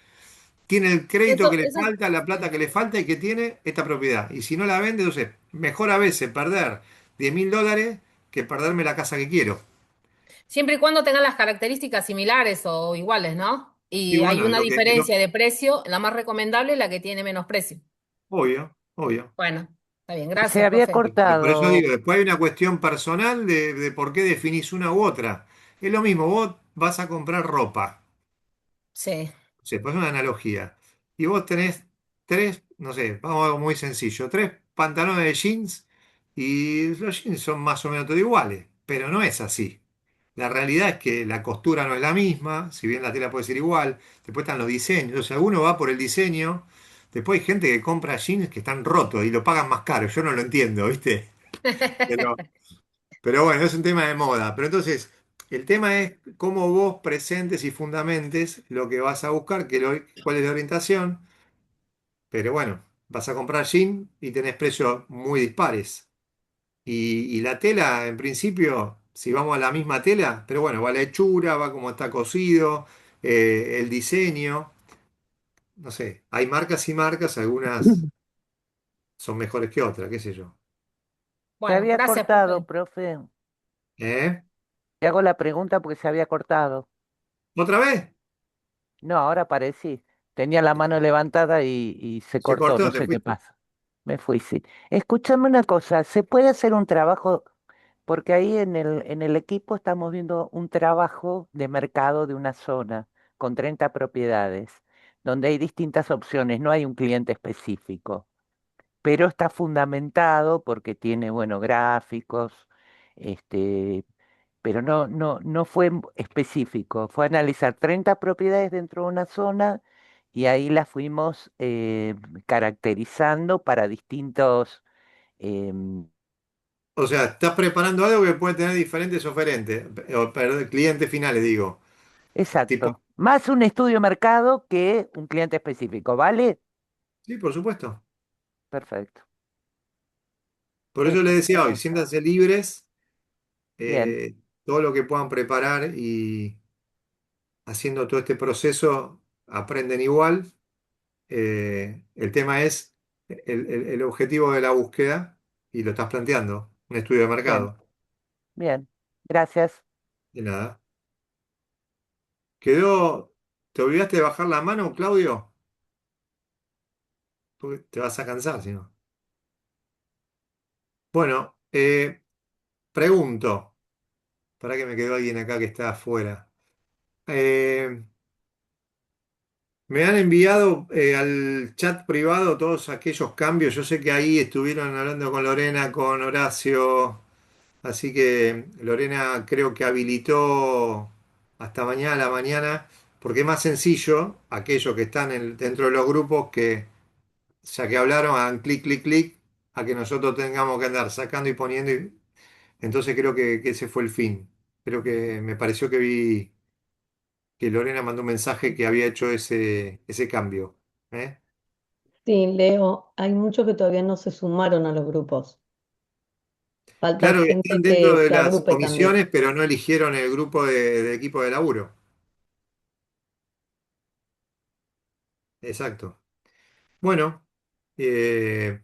Tiene el crédito que le Eso, falta, la plata que le falta y que tiene esta propiedad. Y si no la vende, entonces mejor a veces perder $10.000 que perderme la casa que quiero. siempre y cuando tengan las características similares o iguales, ¿no? Y Y hay bueno, una diferencia de precio, la más recomendable es la que tiene menos precio. obvio, obvio. Bueno, está bien, Se gracias, había profe. Y por eso cortado. digo, después hay una cuestión personal de por qué definís una u otra. Es lo mismo, vos vas a comprar ropa. Sí, Se pone una analogía. Y vos tenés tres, no sé, vamos a algo muy sencillo, tres pantalones de jeans y los jeans son más o menos todos iguales, pero no es así. La realidad es que la costura no es la misma, si bien la tela puede ser igual, después están los diseños, o sea, uno va por el diseño, después hay gente que compra jeans que están rotos y lo pagan más caro, yo no lo entiendo, ¿viste? Pero, Pero bueno, es un tema de moda. Pero entonces, el tema es cómo vos presentes y fundamentes lo que vas a buscar, cuál es la orientación. Pero bueno, vas a comprar jean y tenés precios muy dispares. Y la tela, en principio, si vamos a la misma tela, pero bueno, va la hechura, va como está cosido, el diseño, no sé, hay marcas y marcas, algunas son mejores que otras, qué sé yo. Se Bueno, había gracias, cortado, profe. profe. ¿Eh? Te hago la pregunta porque se había cortado. ¿Otra vez? No, ahora parecí. Tenía la mano levantada y se Se cortó, cortó, no te sé qué fuiste. pasa. Me fui, sí. Escúchame una cosa, ¿se puede hacer un trabajo? Porque ahí en el equipo estamos viendo un trabajo de mercado de una zona con 30 propiedades, donde hay distintas opciones, no hay un cliente específico, pero está fundamentado porque tiene, bueno, gráficos, este, pero no fue específico, fue analizar 30 propiedades dentro de una zona y ahí las fuimos caracterizando para distintos, em, O sea, estás preparando algo que puede tener diferentes oferentes, o clientes finales, digo. Tipo, exacto, más un estudio de mercado que un cliente específico, ¿vale? sí, por supuesto. Perfecto, Por eso eso les quería decía hoy, preguntar. siéntanse libres, Bien, todo lo que puedan preparar y haciendo todo este proceso aprenden igual. El tema es el objetivo de la búsqueda y lo estás planteando, un estudio de bien, mercado. bien, gracias. De nada. Quedó, ¿te olvidaste de bajar la mano, Claudio? Porque te vas a cansar, si no. Bueno, pregunto, para que me quedó alguien acá que está afuera. Eh, Me han enviado al chat privado todos aquellos cambios. Yo sé que ahí estuvieron hablando con Lorena, con Horacio. Así que Lorena creo que habilitó hasta mañana a la mañana, porque es más sencillo aquellos que están dentro de los grupos que, ya que hablaron, hagan clic, clic, clic, a que nosotros tengamos que andar sacando y poniendo. Entonces creo que ese fue el fin. Creo que me pareció que vi que Lorena mandó un mensaje que había hecho ese cambio. ¿Eh? Sí, Leo, hay muchos que todavía no se sumaron a los grupos. Falta Claro que gente están dentro de que las agrupe también. comisiones, pero no eligieron el grupo de equipo de laburo. Exacto. Bueno, eh,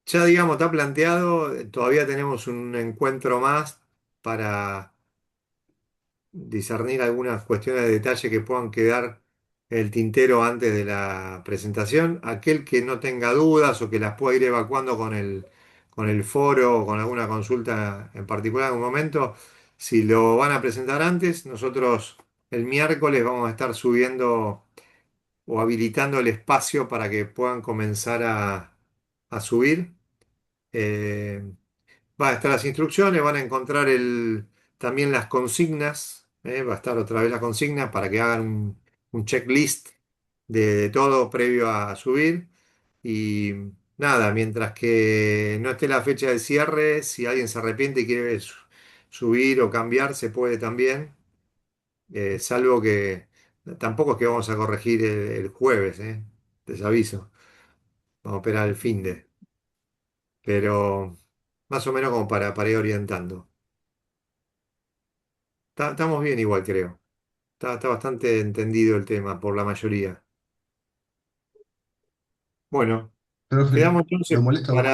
ya digamos, está planteado, todavía tenemos un encuentro más para discernir algunas cuestiones de detalle que puedan quedar en el tintero antes de la presentación. Aquel que no tenga dudas o que las pueda ir evacuando con el foro o con alguna consulta en particular en un momento, si lo van a presentar antes, nosotros el miércoles vamos a estar subiendo o habilitando el espacio para que puedan comenzar a subir. Eh, Va a estar las instrucciones, van a encontrar también las consignas, va a estar otra vez la consigna para que hagan un checklist de todo previo a subir. Y nada, mientras que no esté la fecha de cierre, si alguien se arrepiente y quiere subir o cambiar, se puede también, salvo que tampoco es que vamos a corregir el jueves, les aviso, vamos a esperar el fin de, pero más o menos como para ir orientando. Estamos bien igual, creo. Está bastante entendido el tema por la mayoría. Bueno, Profe, quedamos lo entonces molesto.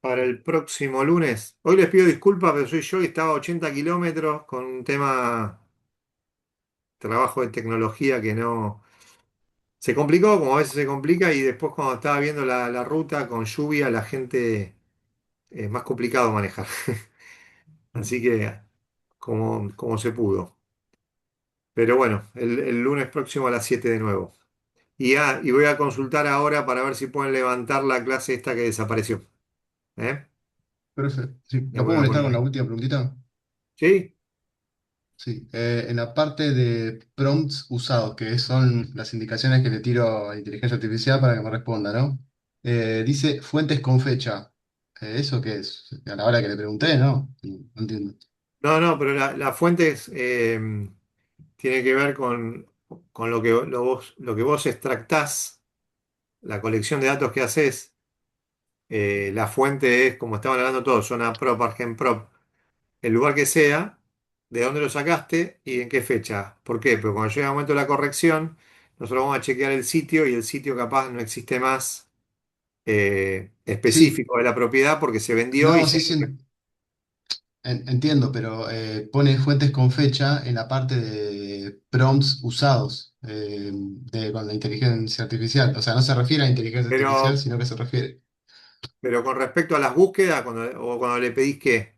para el próximo lunes. Hoy les pido disculpas, pero soy yo y estaba a 80 kilómetros con un tema, trabajo de tecnología que no... Se complicó, como a veces se complica, y después cuando estaba viendo la ruta con lluvia, la gente es más complicado manejar. Así que como se pudo. Pero bueno, el lunes próximo a las 7 de nuevo. Y voy a consultar ahora para ver si pueden levantar la clase esta que desapareció. ¿Eh? Profe, sí, Me ¿lo voy puedo a molestar poner con la ahí. última preguntita? ¿Sí? Sí, en la parte de prompts usados, que son las indicaciones que le tiro a la inteligencia artificial para que me responda, ¿no? Dice fuentes con fecha. ¿Eso qué es? A la hora que le pregunté, ¿no? No entiendo. No, pero la fuente tiene que ver con lo que vos extractás, la colección de datos que haces. La fuente es, como estaban hablando todos, zona prop, argenprop, el lugar que sea, de dónde lo sacaste y en qué fecha. ¿Por qué? Porque cuando llega el momento de la corrección, nosotros vamos a chequear el sitio y el sitio capaz no existe más Sí, específico de la propiedad porque se vendió y no, se... sí, sí, entiendo, pero pone fuentes con fecha en la parte de prompts usados con la inteligencia artificial. O sea, no se refiere a inteligencia artificial, Pero, sino que se refiere. pero con respecto a las búsquedas, o cuando le pedís qué,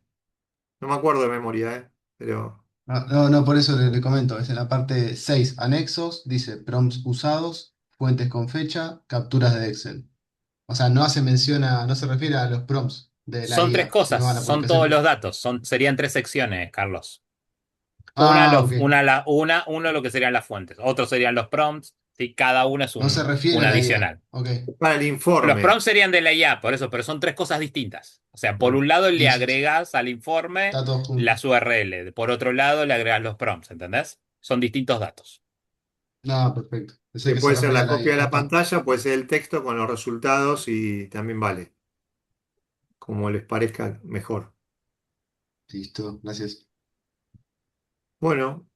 no me acuerdo de memoria, pero... No, no, no, por eso le comento. Es en la parte 6 anexos, dice prompts usados, fuentes con fecha, capturas de Excel. O sea, no hace mención no se refiere a los prompts de la Son tres IA, cosas, sino a la son todos publicación. los datos, serían tres secciones, Carlos. Ah, ok. Uno lo que serían las fuentes, otro serían los prompts, ¿sí? Cada uno es No se un refiere a la IA. adicional. Ok, Para el Los informe. prompts serían de la IA, por eso, pero son tres cosas distintas. O sea, por bueno, un lado le listo. agregas al informe Está todo junto. las URL, por otro lado le agregas los prompts, ¿entendés? Son distintos datos. No, perfecto. Pensé Que que se puede ser refería a la la copia IA. de Ya la está. pantalla, puede ser el texto con los resultados y también vale, como les parezca mejor. Listo, gracias. Bueno,